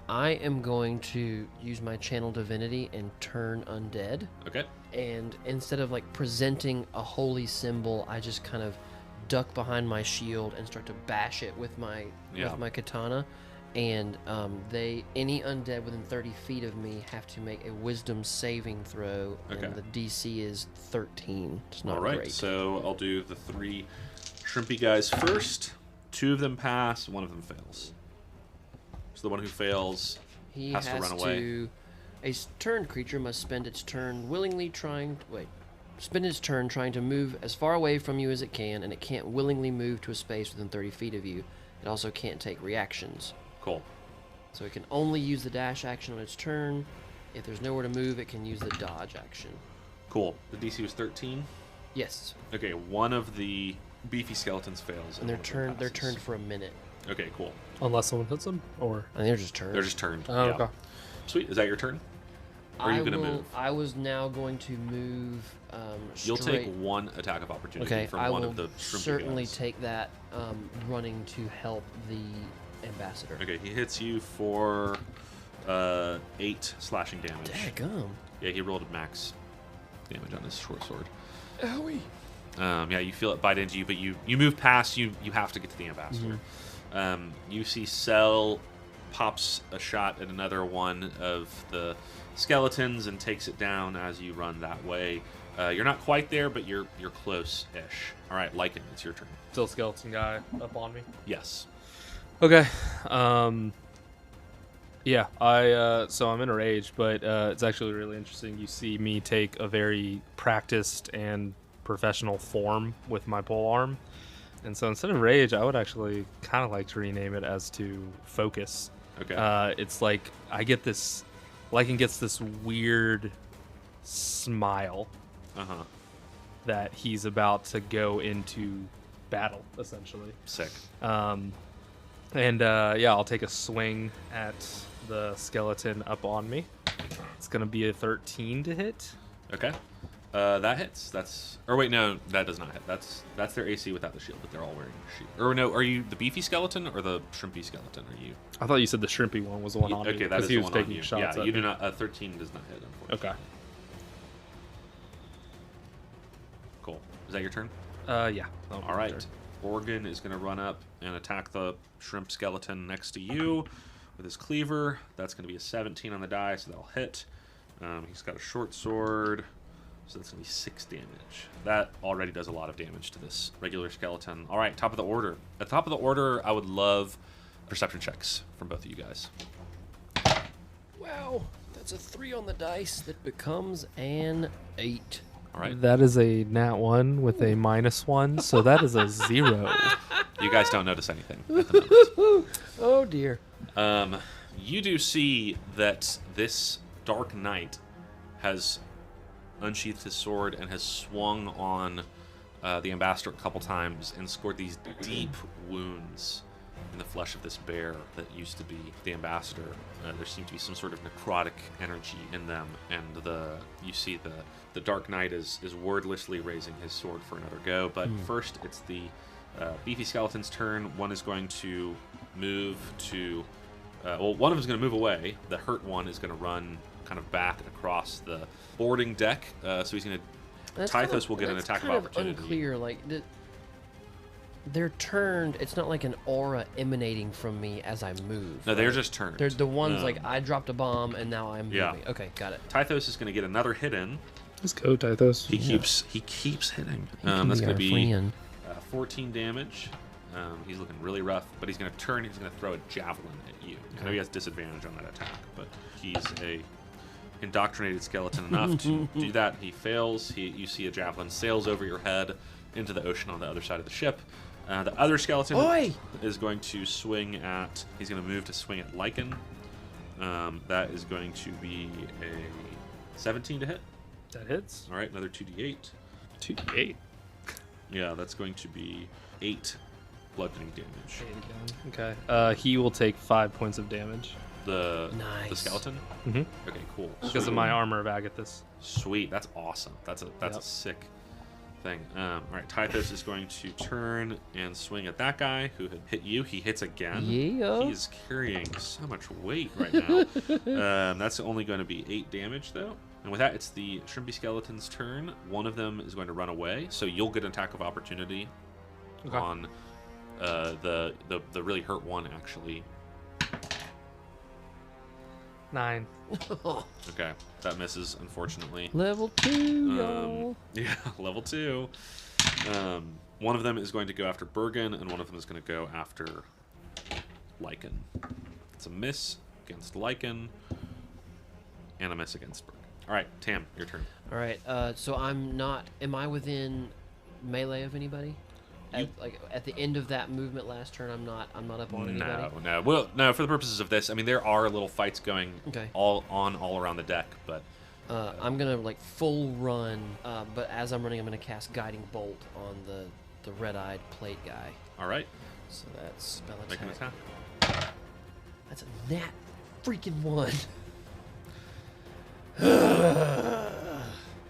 I am going to use my channel divinity and turn undead. Okay. And instead of like presenting a holy symbol, I just kind of duck behind my shield and start to bash it with my katana. And any undead within 30 feet of me have to make a wisdom saving throw. Okay. And the DC is 13. It's not All right, great. so I'll do the 3 shrimpy guys first. 2 of them pass, 1 of them fails. So the one who fails He has to run away. A turned creature must spend its turn spend its turn trying to move as far away from you as it can, and it can't willingly move to a space within 30 feet of you. It also can't take reactions. Cool. So it can only use the dash action on its turn. If there's nowhere to move, it can use the dodge action. Cool. The DC was 13. Yes. Okay, one of the beefy skeletons fails. And one of them they're passes. turned for a minute. Okay, cool. Unless someone hits them, or And they're just turned. They're just turned. oh, yeah. okay. Sweet. Is that your turn? Or are you going to move? I was now going to move You'll take straight- 1 attack of opportunity Okay, from I one will of the shrimpy certainly guys. take that running to help the ambassador. Okay, he hits you for 8 slashing damage. Daggum. Yeah, he rolled a max damage on his short sword. Owie. Yeah, you feel it bite into you, but you move past. You have to get to the ambassador. You see Cell pops a shot at another one of the skeletons and takes it down as you run that way. You're not quite there, but you're close-ish. All right, Lycan, it's your turn. Still skeleton guy up on me. Yes. Okay. Yeah, so I'm in a rage, but it's actually really interesting. You see me take a very practiced and professional form with my pole arm, and so instead of rage, I would actually kind of like to rename it as to focus. Okay. It's like I get this, Lycan gets this weird smile Uh-huh. that he's about to go into battle, essentially. Sick. Yeah, I'll take a swing at the skeleton up on me. It's gonna be a 13 to hit. Okay. That hits. Or wait, no, that does not hit. That's their AC without the shield, but they're all wearing a shield. Or no, are you the beefy skeleton or the shrimpy skeleton? Are you? I thought you said the shrimpy one was the one on me. Okay, that is he the was one on taking you. shots Yeah, at you do me. not. 13 does not hit, unfortunately. Okay. Cool. Is that your turn? Yeah. All right. Organ is going to run up and attack the shrimp skeleton next to you with his cleaver. That's going to be a 17 on the die, so that'll hit. He's got a short sword, so that's going to be 6 damage. That already does a lot of damage to this regular skeleton. All right, top of the order. At the top of the order, I would love perception checks from both of you guys. Wow, that's a 3 on the dice that becomes an 8. All right. That is a nat 1 with a -1, so that is a 0. You guys don't notice anything at the moment. Oh dear. You do see that this Dark Knight has unsheathed his sword and has swung on the ambassador a couple times and scored these deep wounds in the flesh of this bear that used to be the ambassador. There seemed to be some sort of necrotic energy in them, and you see the Dark Knight is wordlessly raising his sword for another go. But first, it's the beefy skeleton's turn. One is going to move to. One of them is going to move away. The hurt one is going to run kind of back across the boarding deck. So he's going to. Tythos will get an attack of opportunity. That's unclear. Like they're turned. It's not like an aura emanating from me as I move. No, they're just turned. They're the ones like I dropped a bomb and now I'm moving. Yeah. Okay, got it. Tythos is going to get another hit in. Let's go, Tythos. He keeps hitting. That's going to be friend. 14 damage. He's looking really rough, but he's going to turn. He's going to throw a javelin at you. I know he has disadvantage on that attack, but he's a indoctrinated skeleton enough to do that. He fails. You see a javelin sails over your head into the ocean on the other side of the ship. The other skeleton is going to swing at. He's going to move to swing at Lycan. That is going to be a 17 to hit. That hits. All right, another 2d8. 2d8. Yeah, that's going to be 8 bludgeoning damage. 8 again. Okay. He will take 5 points of damage. The Nice. skeleton. Mm-hmm. Okay, cool. Because of my armor of Agathis. Sweet, that's awesome. That's a sick thing. All right, Tythos is going to turn and swing at that guy who had hit you. He hits again. Yeah. He's carrying so much weight right now. That's only going to be 8 damage though. And with that, it's the shrimpy skeleton's turn. One of them is going to run away, so you'll get an attack of opportunity on the really hurt one actually. 9. Okay, that misses unfortunately. Level 2, y'all. Yeah, level 2. One of them is going to go after Bergen, and one of them is going to go after Lycan. It's a miss against Lycan, and a miss against Bergen. All right, Tam, your turn. All right. So I'm not. Am I within melee of anybody? At the end of that movement last turn, I'm not up on anybody. No. Well, no. For the purposes of this, I mean, there are little fights going all around the deck, but I'm gonna full run. But as I'm running, I'm gonna cast Guiding Bolt on the red-eyed plate guy. all right, So that's spell make an attack. attack. That's a nat freaking 1.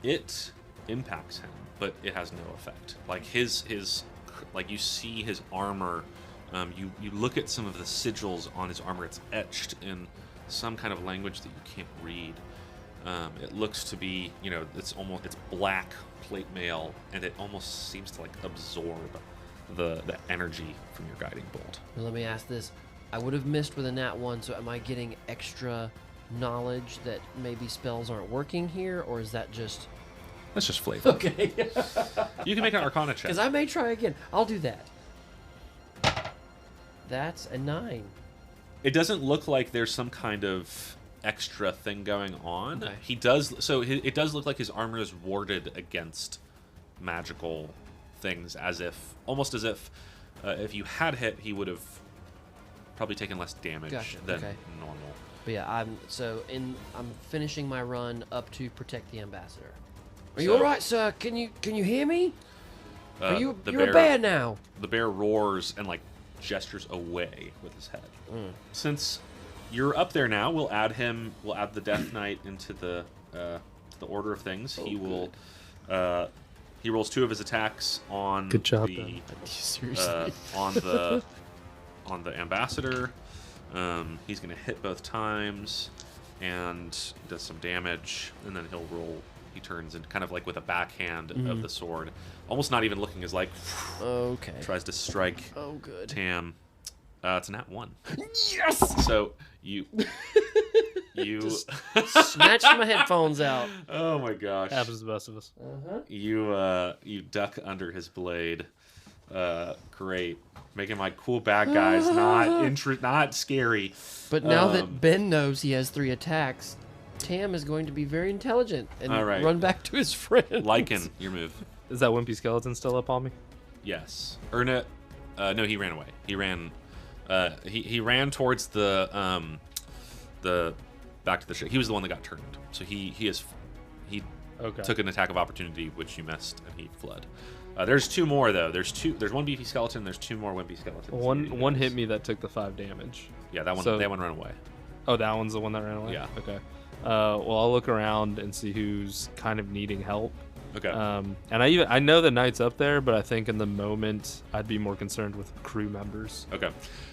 It impacts him, but it has no effect. Like his you see his armor. You look at some of the sigils on his armor. It's etched in some kind of language that you can't read. It looks to be, it's black plate mail, and it almost seems to absorb the energy from your guiding bolt. Now let me ask this: I would have missed with a nat 1, so am I getting extra knowledge that maybe spells aren't working here, or is that just That's just flavor. okay? You can make an Arcana check. Because I may try again. I'll do that. That's a 9. It doesn't look like there's some kind of extra thing going on. Okay. He does, so it does look like his armor is warded against magical things, almost as if you had hit, he would have probably taken less damage Gotcha, than okay. normal. But yeah, I'm finishing my run up to protect the ambassador. Are So- you all right, sir? Can you hear me? Are you're the a bear now. The bear roars and gestures away with his head. Since you're up there now, we'll add the Death Knight into the order of things. He will he rolls 2 of his attacks on Good job, the Seriously. on the ambassador. He's going to hit both times and does some damage, and then he'll roll. He turns and kind of with a backhand of the sword, almost not even looking, is Okay. tries to strike Oh, good. Tam. It's a nat 1. Yes! So you Snatched my headphones out. oh my gosh. Happens to the best of us. You duck under his blade. Great. Making my cool bad guys not scary. But now that Ben knows he has 3 attacks, Tam is going to be very intelligent and All right. run back to his friend. Lycan, your move. Is that wimpy skeleton still up on me? Yes. Or no, he ran away. He ran he ran towards the back to the ship. He was the one that got turned. So he Okay. took an attack of opportunity, which you missed, and he fled. There's 2 more though. There's 1 beefy skeleton. There's 2 more wimpy skeletons. One hit me that took the 5 damage. Yeah, that one. So- that one ran away. Oh, that one's the one that ran away? Yeah. Okay. Well, I'll look around and see who's kind of needing help. Okay. And I know the knight's up there, but I think in the moment I'd be more concerned with crew members. Okay.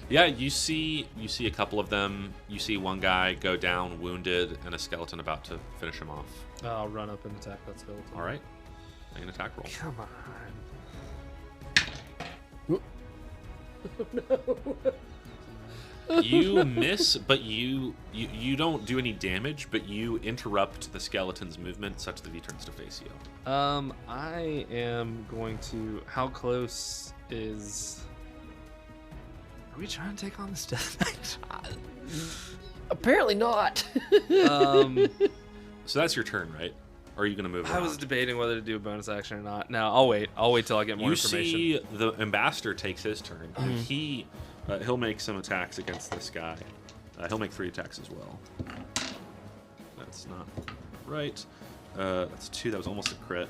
Yeah, you see a couple of them. You see one guy go down wounded and a skeleton about to finish him off. I'll run up and attack that skeleton. All right. Make an attack roll. Come on. You miss, but you don't do any damage, but you interrupt the skeleton's movement such that he turns to face you. I am going to. How close is? Are we trying to take on this Death Knight? Apparently not. So that's your turn, right? Or are you going to move I was around? debating whether to do a bonus action or not. No, I'll wait. I'll wait till I get more You information. see the ambassador takes his turn, and he'll make some attacks against this guy. He'll make 3 attacks as well. That's not right. That's 2. That was almost a crit.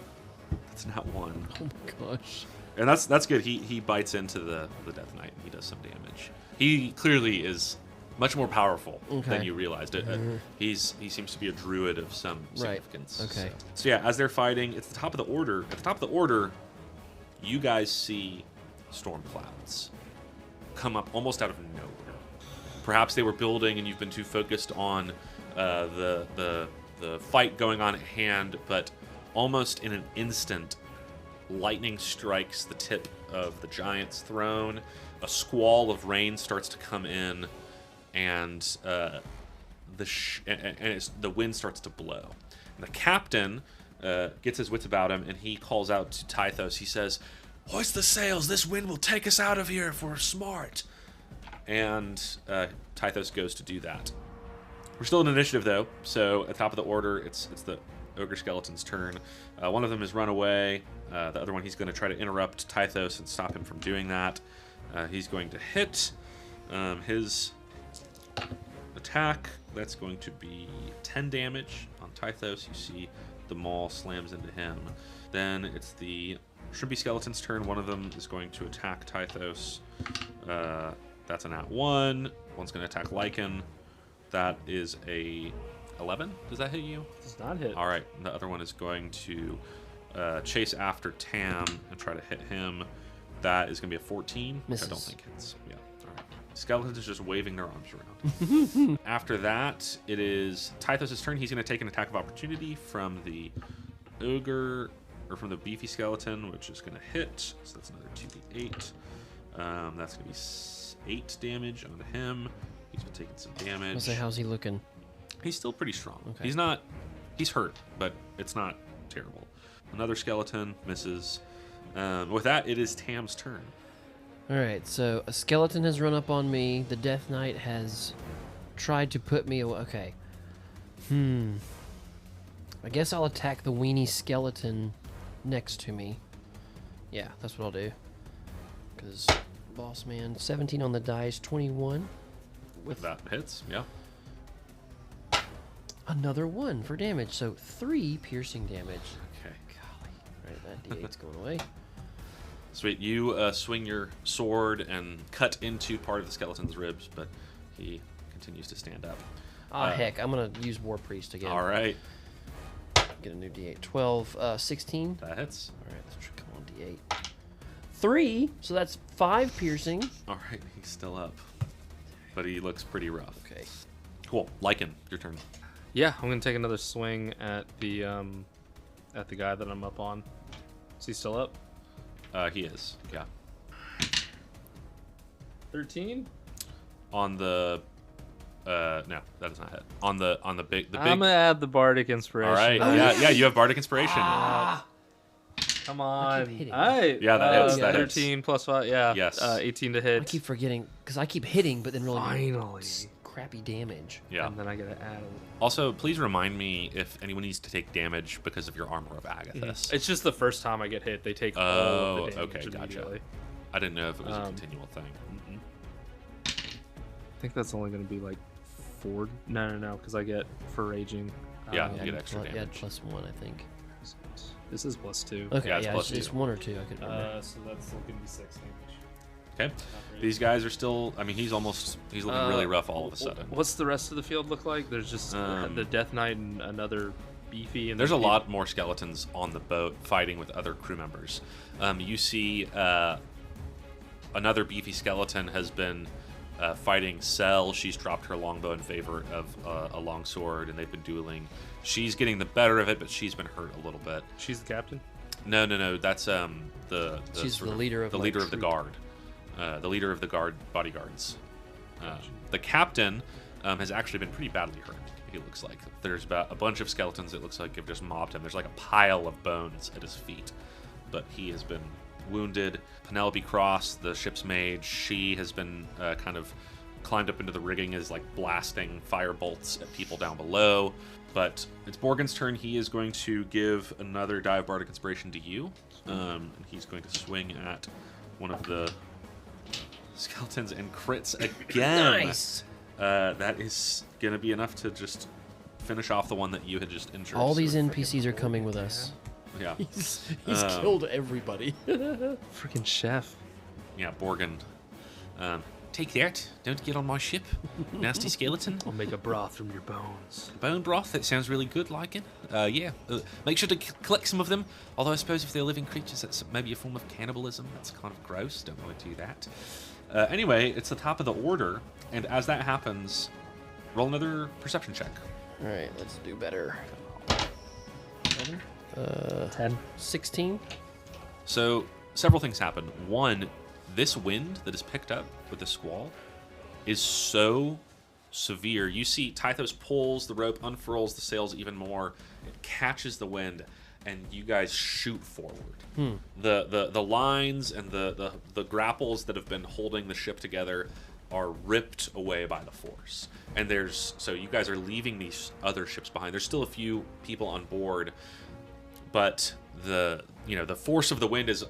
That's not 1. Oh my gosh. And that's good. He bites into the Death Knight and he does some damage. He clearly is much more powerful than you realized. He seems to be a druid of some significance. Okay. So yeah, as they're fighting, it's the top of the order. At the top of the order, you guys see storm clouds come up almost out of nowhere. Perhaps they were building and you've been too focused on the fight going on at hand, but almost in an instant, lightning strikes the tip of the giant's throne. A squall of rain starts to come in, and the wind starts to blow. And the captain gets his wits about him, and he calls out to Tythos. He says, "Hoist the sails. This wind will take us out of here if we're smart." And Tythos goes to do that. We're still in initiative, though. So at the top of the order, it's the ogre skeleton's turn. One of them has run away. The other one, he's going to try to interrupt Tythos and stop him from doing that. He's going to hit his attack. That's going to be 10 damage on Tythos. You see the maul slams into him. Then it's the shrimpy skeleton's turn. One of them is going to attack Tythos. That's a nat 1. One's going to attack Lycan. That is a 11. Does that hit you? Does not hit. All right. The other one is going to chase after Tam and try to hit him. That is going to be a 14. Misses. I don't think hits. Yeah. All right. Skeletons is just waving their arms around. After that, it is Tythos' turn. He's going to take an attack of opportunity from the ogre, or from the beefy skeleton, which is going to hit. So that's another 2d8. That's going to be 8 damage onto him. He's been taking some damage. I'll say, how's he looking? He's still pretty strong. Okay. He's hurt, but it's not terrible. Another skeleton misses. With that, it is Tam's turn. All right, so a skeleton has run up on me. The Death Knight has tried to put me away. Okay. I guess I'll attack the weenie skeleton next to me. Yeah, that's what I'll do. Because, boss man, 17 on the dice, 21. With that hits, yeah. Another 1 for damage, so 3 piercing damage. Okay. Golly. Right, that D8's going away. Sweet. You swing your sword and cut into part of the skeleton's ribs, but he continues to stand up. Heck, I'm going to use War Priest again. All right. Get a new D8. 12, 16. That hits. All right, let's come on, D8. 3, so that's 5 piercing. All right, he's still up, but he looks pretty rough. Okay. Cool. Lycan, your turn. Yeah, I'm gonna take another swing at the guy that I'm up on. Is he still up? He is. Yeah. 13. On the no, that does not hit. On the big. I'm gonna add the bardic inspiration. All right. Yeah. You have bardic inspiration. Come I on. keep hitting. All right. Yeah, that hits. That hits. 13 plus 5. Yeah. Yes. 18 to hit. I keep forgetting, because I keep hitting, but then really Finally. crappy damage. Yeah. And then I gotta add. Also, please remind me if anyone needs to take damage because of your armor of Agathis. It's just the first time I get hit, they take all Oh, of the damage okay, gotcha. immediately. I didn't know if it was a continual thing. I think that's only gonna be like 4. No, because I get for raging. Yeah. You get extra Yeah, damage. +1, I think. This is +2. Okay, Yeah, it's yeah, plus it's 2. 1 or 2, I could remember. So that's gonna be 6 damage. Okay. These guys are still. I mean, he's looking really rough all of a sudden. What's the rest of the field look like? There's just the Death Knight and another beefy. And There's a lot more skeletons on the boat fighting with other crew members. You see another beefy skeleton has been fighting Cell. She's dropped her longbow in favor of a longsword, and they've been dueling. She's getting the better of it, but she's been hurt a little bit. She's the captain. No. That's the She's sort the leader of the my leader of the troop. guard. The leader of the bodyguards. The captain has actually been pretty badly hurt. He looks like there's about a bunch of skeletons. It looks like have just mobbed him. There's like a pile of bones at his feet, but he has been wounded. Penelope Cross, the ship's mage, she has been kind of climbed up into the rigging, is like blasting fire bolts at people down below. But it's Borgen's turn. He is going to give another die of bardic inspiration to you, and he's going to swing at one of the skeletons and crits again. Nice! That is going to be enough to just finish off the one that you had just injured. All these So- NPCs are coming with us. Yeah. He's Um, killed everybody. Freaking chef. Yeah, Borgen. Take that. Don't get on my ship. Nasty skeleton. I'll make a broth from your bones. Bone broth. That sounds really good, Lycan. Yeah. Make sure to collect some of them. Although I suppose if they're living creatures, that's maybe a form of cannibalism. That's kind of gross. Don't want to do that. Anyway, it's the top of the order. And as that happens, roll another perception check. Alright, let's do better. 10. 16? So, several things happen. One, this wind that is picked up with the squall is so severe. You see Tythos pulls the rope, unfurls the sails even more. It catches the wind, and you guys shoot forward. The lines and the grapples that have been holding the ship together are ripped away by the force. And so you guys are leaving these other ships behind. There's still a few people on board, but the force of the wind is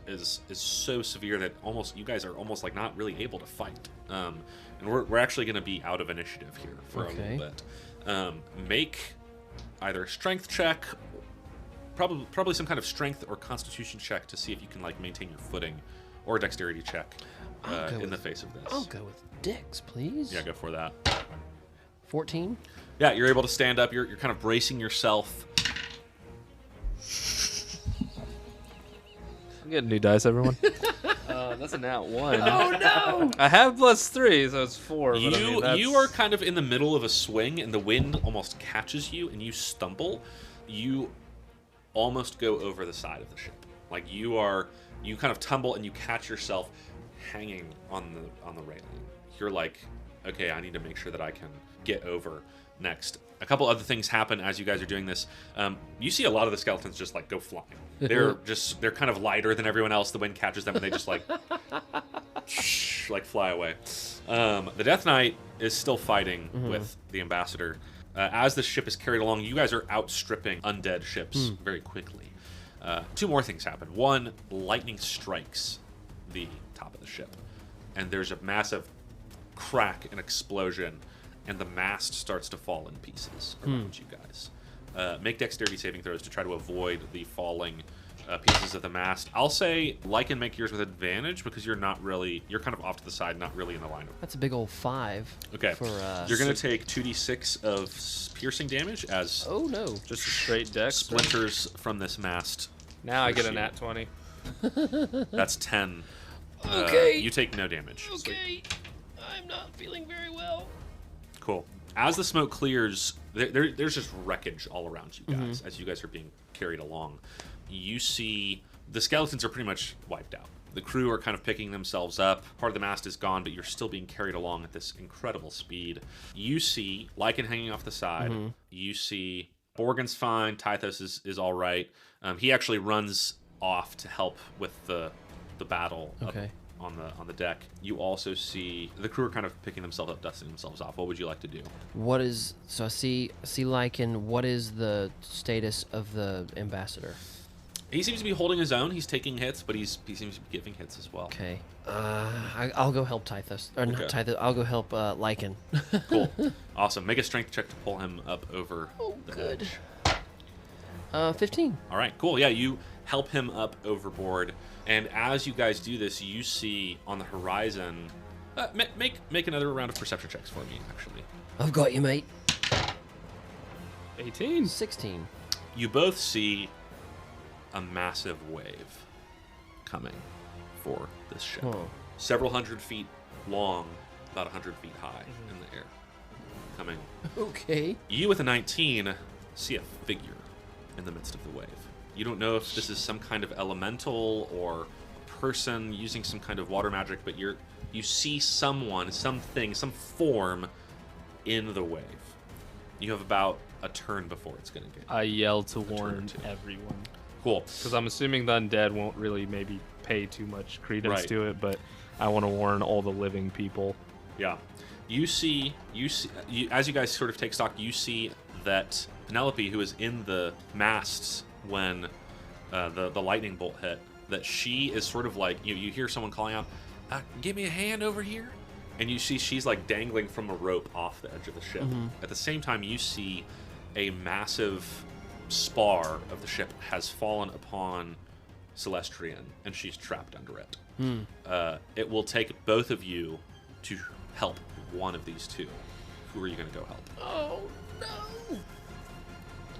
so severe that you guys are almost like not really able to fight. And we're actually going to be out of initiative here for a little bit. Make either a strength check, probably some kind of strength or constitution check to see if you can like maintain your footing, or a dexterity check in the face of this. I'll go with Dex, please. Yeah, go for that. 14? Yeah, you're able to stand up. You're kind of bracing yourself. I'm getting new dice, everyone. That's a nat 1. Oh no! I have +3, so it's 4. But You are kind of in the middle of a swing, and the wind almost catches you, and you stumble. You almost go over the side of the ship. Like you kind of tumble, and you catch yourself hanging on the railing. You're like, okay, I need to make sure that I can get over next. A couple other things happen as you guys are doing this. You see a lot of the skeletons just like go flying. They're kind of lighter than everyone else. The wind catches them, and they just like like fly away. The Death Knight is still fighting with the ambassador. As the ship is carried along, you guys are outstripping undead ships very quickly. Two more things happen. One, lightning strikes the top of the ship, and there's a massive crack and explosion, and the mast starts to fall in pieces around you guys. Make dexterity saving throws to try to avoid the falling pieces of the mast. I'll say Lycan, make yours with advantage because you're kind of off to the side, not really in the line of. That's a big old 5. Okay. For, you're going to take 2d6 of piercing damage as Oh no. Just a straight dex. splinters from this mast. Now I get a Shield. nat 20. That's 10. Okay. You take no damage. Okay. I'm not feeling very well. Cool. As the smoke clears, there's just wreckage all around you guys as you guys are being carried along. You see the skeletons are pretty much wiped out. The crew are kind of picking themselves up. Part of the mast is gone, but you're still being carried along at this incredible speed. You see Lycan hanging off the side. You see Borgen's fine. Tythos is all right. He actually runs off to help with the battle up on the deck. You also see the crew are kind of picking themselves up, dusting themselves off. What would you like to do? So I see Lycan. What is the status of the ambassador? He seems to be holding his own. He's taking hits, but he seems to be giving hits as well. Okay. I'll go help Tythos. Or not Okay. Tythos. I'll go help Lycan. Cool. Awesome. Make a strength check to pull him up over the good. edge. 15. All right, cool. Yeah, you help him up overboard. And as you guys do this, you see on the horizon... make another round of perception checks for me, actually. I've got you, mate. 18. 16. You both see a massive wave coming for this ship. Oh. Several hundred feet long, about 100 feet high in the air. Coming. Okay. You with a 19 see a figure in the midst of the wave. You don't know if this is some kind of elemental or a person using some kind of water magic, but you see someone, something, some form in the wave. You have about a turn before it's going to get. I yell to turn or warn two. everyone. Cool. Because I'm assuming the undead won't really maybe pay too much credence Right. to it, but I want to warn all the living people. Yeah. You see, as you guys sort of take stock, you see that Penelope, who is in the masts when the lightning bolt hit, that she is sort of like, you hear someone calling out, give me a hand over here. And you see she's like dangling from a rope off the edge of the ship. At the same time, you see a massive spar of the ship has fallen upon Celestrian, and she's trapped under it. It will take both of you to help one of these two. Who are you going to go help? Oh, no.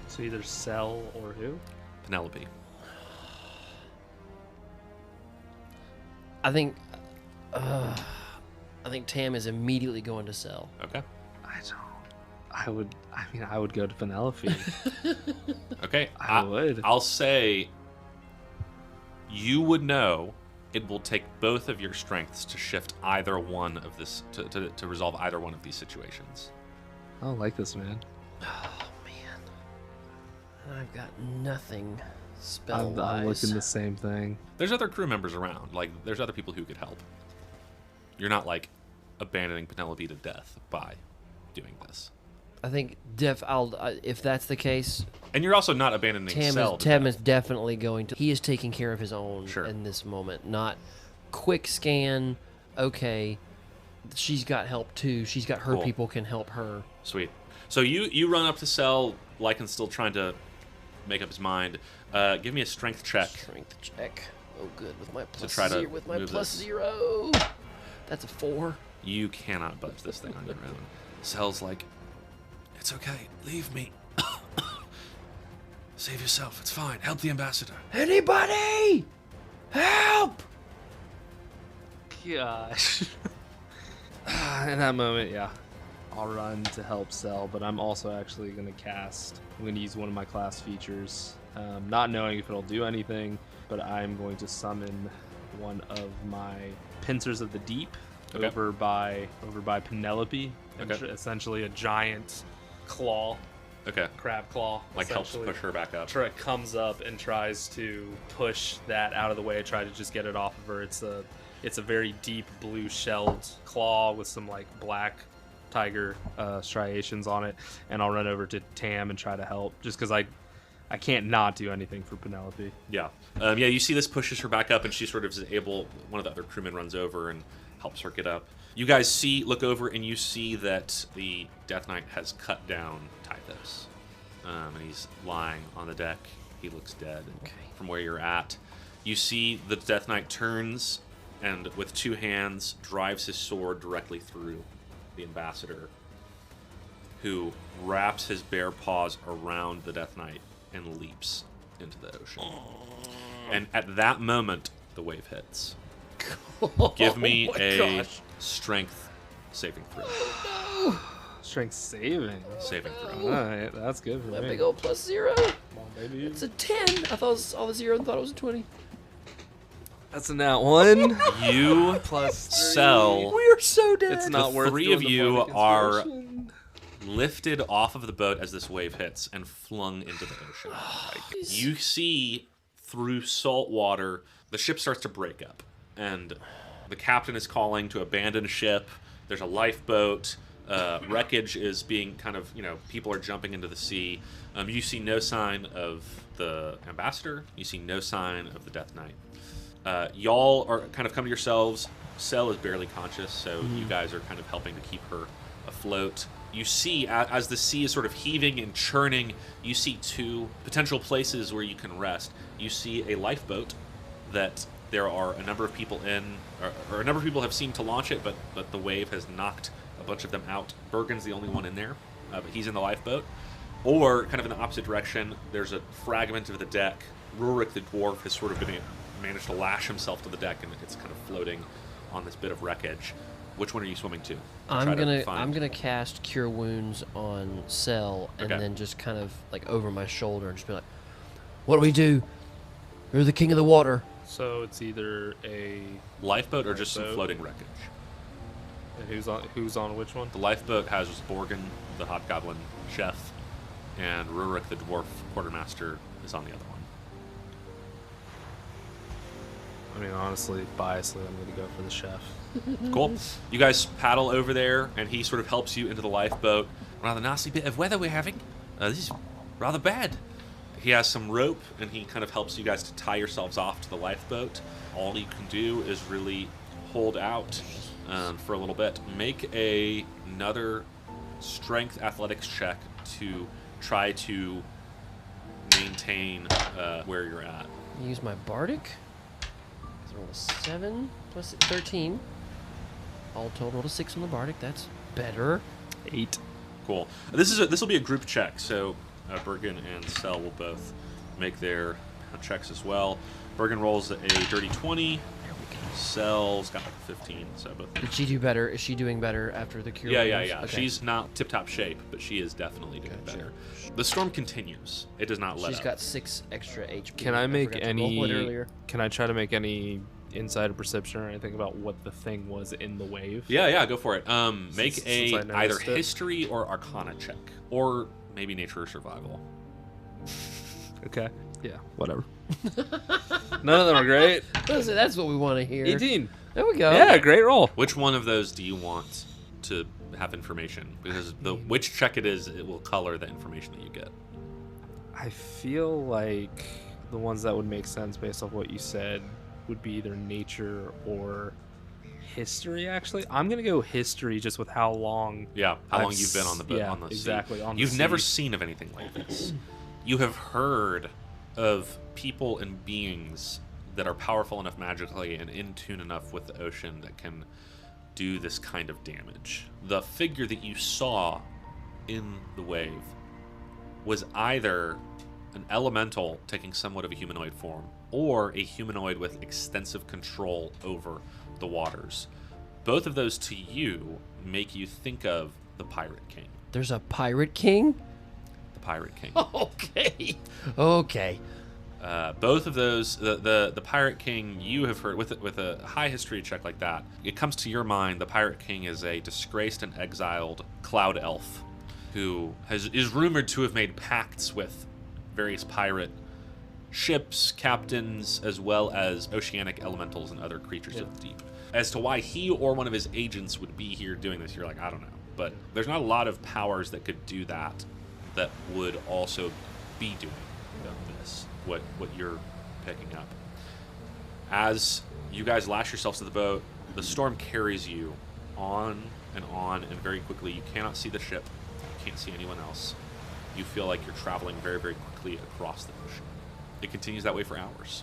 So either Cell or who? Penelope. I think Tam is immediately going to Cell. Okay. I would go to Penelope. Okay. I would. I'll say you would know it will take both of your strengths to shift either one of this to resolve either one of these situations. I don't like this, man. Oh, man. I've got nothing spell-wise. I'm looking the same thing. There's other crew members around. Like, there's other people who could help. You're not, like, abandoning Penelope to death by doing this. I think if that's the case, And you're also not abandoning Cell to Tam death. is definitely going to. He is taking care of his own Sure. in this moment. Not quick scan. Okay, she's got help too. She's got her Cool. people can help her. Sweet. So you run up to Cell. Lycan's still trying to make up his mind. Give me a strength check. Strength check. Oh, good with my plus try to zero. With my move plus this. 0. That's a 4. You cannot budge this thing on your own. Cell's like, it's okay. Leave me. Save yourself. It's fine. Help the ambassador. Anybody, help! Gosh. In that moment, yeah. I'll run to help Cell, but I'm also actually going to cast. I'm going to use one of my class features, not knowing if it'll do anything, but I'm going to summon one of my Pincers of the Deep over by Penelope. Okay. Essentially a giant claw Okay. crab claw. Like helps essentially. push her back up. Comes up and tries to push that out of the way, try to just get it off of her. It's a very deep blue shelled claw with some like black tiger striations on it, and I'll run over to Tam and try to help, just because I can't not do anything for Penelope. Yeah. Yeah, you see this pushes her back up, and she sort of is able, one of the other crewmen runs over and helps her get up. You guys look over, and you see that the Death Knight has cut down Tythos. And he's lying on the deck. He looks dead from where you're at. You see the Death Knight turns, and with two hands, drives his sword directly through the ambassador, who wraps his bare paws around the Death Knight and leaps into the ocean. And at that moment, the wave hits. Give me a strength saving throw. Strength saving. Saving throw. All right, that's good for That me. big old +0. Come on, baby. It's a 10. I thought it was all the 0 and thought it was a 20. That's a nat 1. You Plus 3. Sell. We are so dead. It's not worth three doing of the you bardic are inspiration. lifted off of the boat as this wave hits and flung into the ocean. You see through salt water, the ship starts to break up, and the captain is calling to abandon ship. There's a lifeboat. Wreckage is being kind of, people are jumping into the sea. You see no sign of the ambassador. You see no sign of the Death Knight. Y'all are kind of come to yourselves. Sel is barely conscious, so you guys are kind of helping to keep her afloat. You see, as the sea is sort of heaving and churning, you see two potential places where you can rest. You see a lifeboat that there are a number of people in, or a number of people have seemed to launch it, but the wave has knocked a bunch of them out. Bergen's the only one in there, but he's in the lifeboat. Or, kind of in the opposite direction, there's a fragment of the deck. Rurik the dwarf has sort of managed to lash himself to the deck, and it's kind of floating on this bit of wreckage. Which one are you swimming to? I'm gonna cast Cure Wounds on Sel, and Okay. then just kind of like over my shoulder and just be like, "What do we do? You're the king of the water." So it's either a Lifeboat or just some Lifeboat. floating wreckage? who's on which one? The lifeboat has Borgen, the hobgoblin chef, and Rurik, the dwarf quartermaster, is on the other one. I mean, honestly, biasly, I'm going to go for the chef. Cool. You guys paddle over there, and he sort of helps you into the lifeboat. Rather nasty bit of weather we're having. This is rather bad. He has some rope, and he kind of helps you guys to tie yourselves off to the lifeboat. All you can do is really hold out for a little bit. Make another strength athletics check to try to maintain where you're at. Use my bardic. So roll a 7 plus 13. All total roll a 6 on the bardic. That's better. 8. Cool. This will be a group check, so Bergen and Sel will both make their checks as well. Bergen rolls a dirty 20. There we go. Sel's got 15, so both. Did she do better? Is she doing better after the cure? Yeah. wounds? Okay. She's not tip-top shape, but she is definitely doing Gotcha. better. The storm continues. It does not let She's up. got 6 extra HP. Can I make forgot to roll it any? earlier. Can I try to make any insider perception or anything about what the thing was in the wave? Yeah, go for it. Make Since a I either noticed it. history or arcana check, or maybe nature or survival. Okay. Yeah. Whatever. None of them are great. That's what we want to hear. 18. There we go. Yeah, great roll. Which one of those do you want to have information? Because which check it is, it will color the information that you get. I feel like the ones that would make sense based off what you said would be either nature or history. Actually, I'm gonna go history just with how long. Yeah, how long I've you've been on the boat, yeah, on the sea. exactly, on the You've never sea. seen of anything like this. You have heard of people and beings that are powerful enough magically and in tune enough with the ocean that can do this kind of damage. The figure that you saw in the wave was either an elemental taking somewhat of a humanoid form, or a humanoid with extensive control over the waters. Both of those to you make you think of the Pirate King. There's a pirate king? The Pirate King. Okay. Okay. Both of those, the Pirate King, you have heard, with a high history check like that, it comes to your mind the Pirate King is a disgraced and exiled cloud elf who is rumored to have made pacts with various pirate ships, captains, as well as oceanic elementals and other creatures of the deep. As to why he or one of his agents would be here doing this, you're like, I don't know. But there's not a lot of powers that could do that would also be doing this, what you're picking up. As you guys lash yourselves to the boat, the storm carries you on, and very quickly. You cannot see the ship. You can't see anyone else. You feel like you're traveling very, very quickly across the ocean. It continues that way for hours.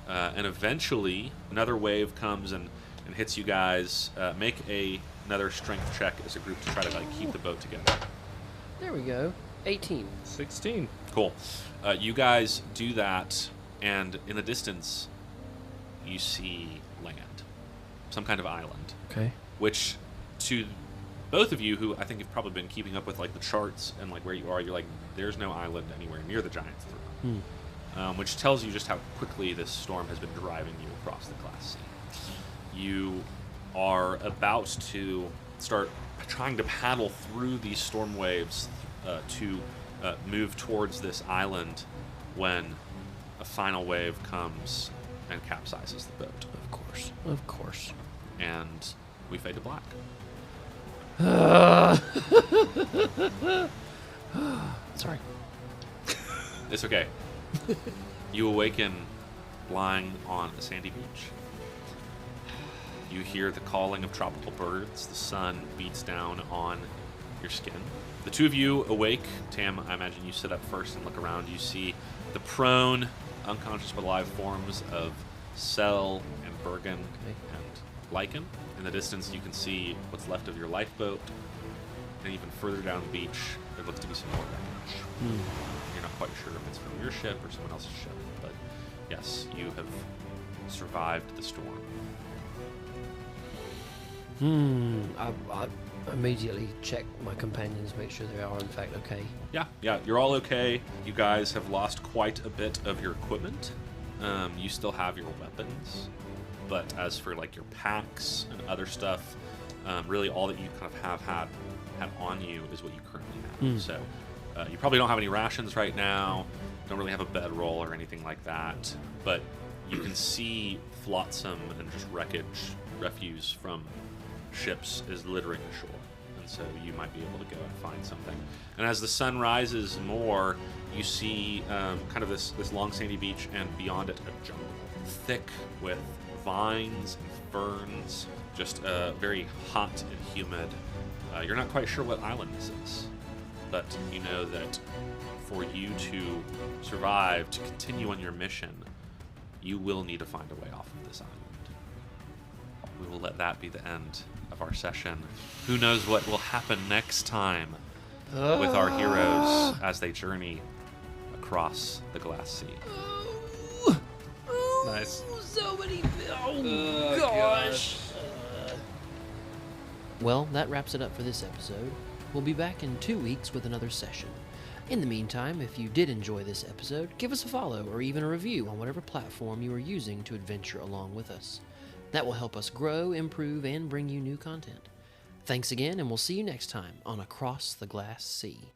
And eventually, another wave comes and hits you guys. Make another strength check as a group to try to keep the boat together. There we go. 18. 16. Cool. You guys do that, and in the distance, you see land. Some kind of island. Okay. Which, to both of you who I think have probably been keeping up with the charts and where you are, you're like, there's no island anywhere near the giant's throne. Which tells you just how quickly this storm has been driving you across the Glass Sea. You are about to start trying to paddle through these storm waves to move towards this island when a final wave comes and capsizes the boat. Of course. And we fade to black. Sorry. It's okay. You awaken lying on a sandy beach. You hear the calling of tropical birds. The sun beats down on your skin. The two of you awake. Tam, I imagine you sit up first and look around. You see the prone, unconscious but alive forms of Sel and Bergen and Lycan. In the distance, you can see what's left of your lifeboat. And even further down the beach, there looks to be some more wreckage. You're not quite sure if it's from your ship or someone else's ship, but yes, you have survived the storm. I immediately check my companions, make sure they are in fact okay. Yeah, you're all okay. You guys have lost quite a bit of your equipment. You still have your weapons, but as for your packs and other stuff, really all that you kind of have had on you is what you currently have. So you probably don't have any rations right now, don't really have a bedroll or anything like that, but you can see flotsam and just wreckage, refuse from ships is littering the shore, and so you might be able to go and find something. And as the sun rises more, you see kind of this long sandy beach, and beyond it a jungle, thick with vines and ferns, just very hot and humid. You're not quite sure what island this is, but you know that for you to survive, to continue on your mission, you will need to find a way off of this island. We will let that be the end of our session. Who knows what will happen next time with our heroes as they journey across the Glass Sea. Nice. So many. Oh gosh. Well, that wraps it up for this episode. We'll be back in 2 weeks with another session. In the meantime, if you did enjoy this episode, give us a follow or even a review on whatever platform you are using to adventure along with us. That will help us grow, improve, and bring you new content. Thanks again, and we'll see you next time on Across the Glass Sea.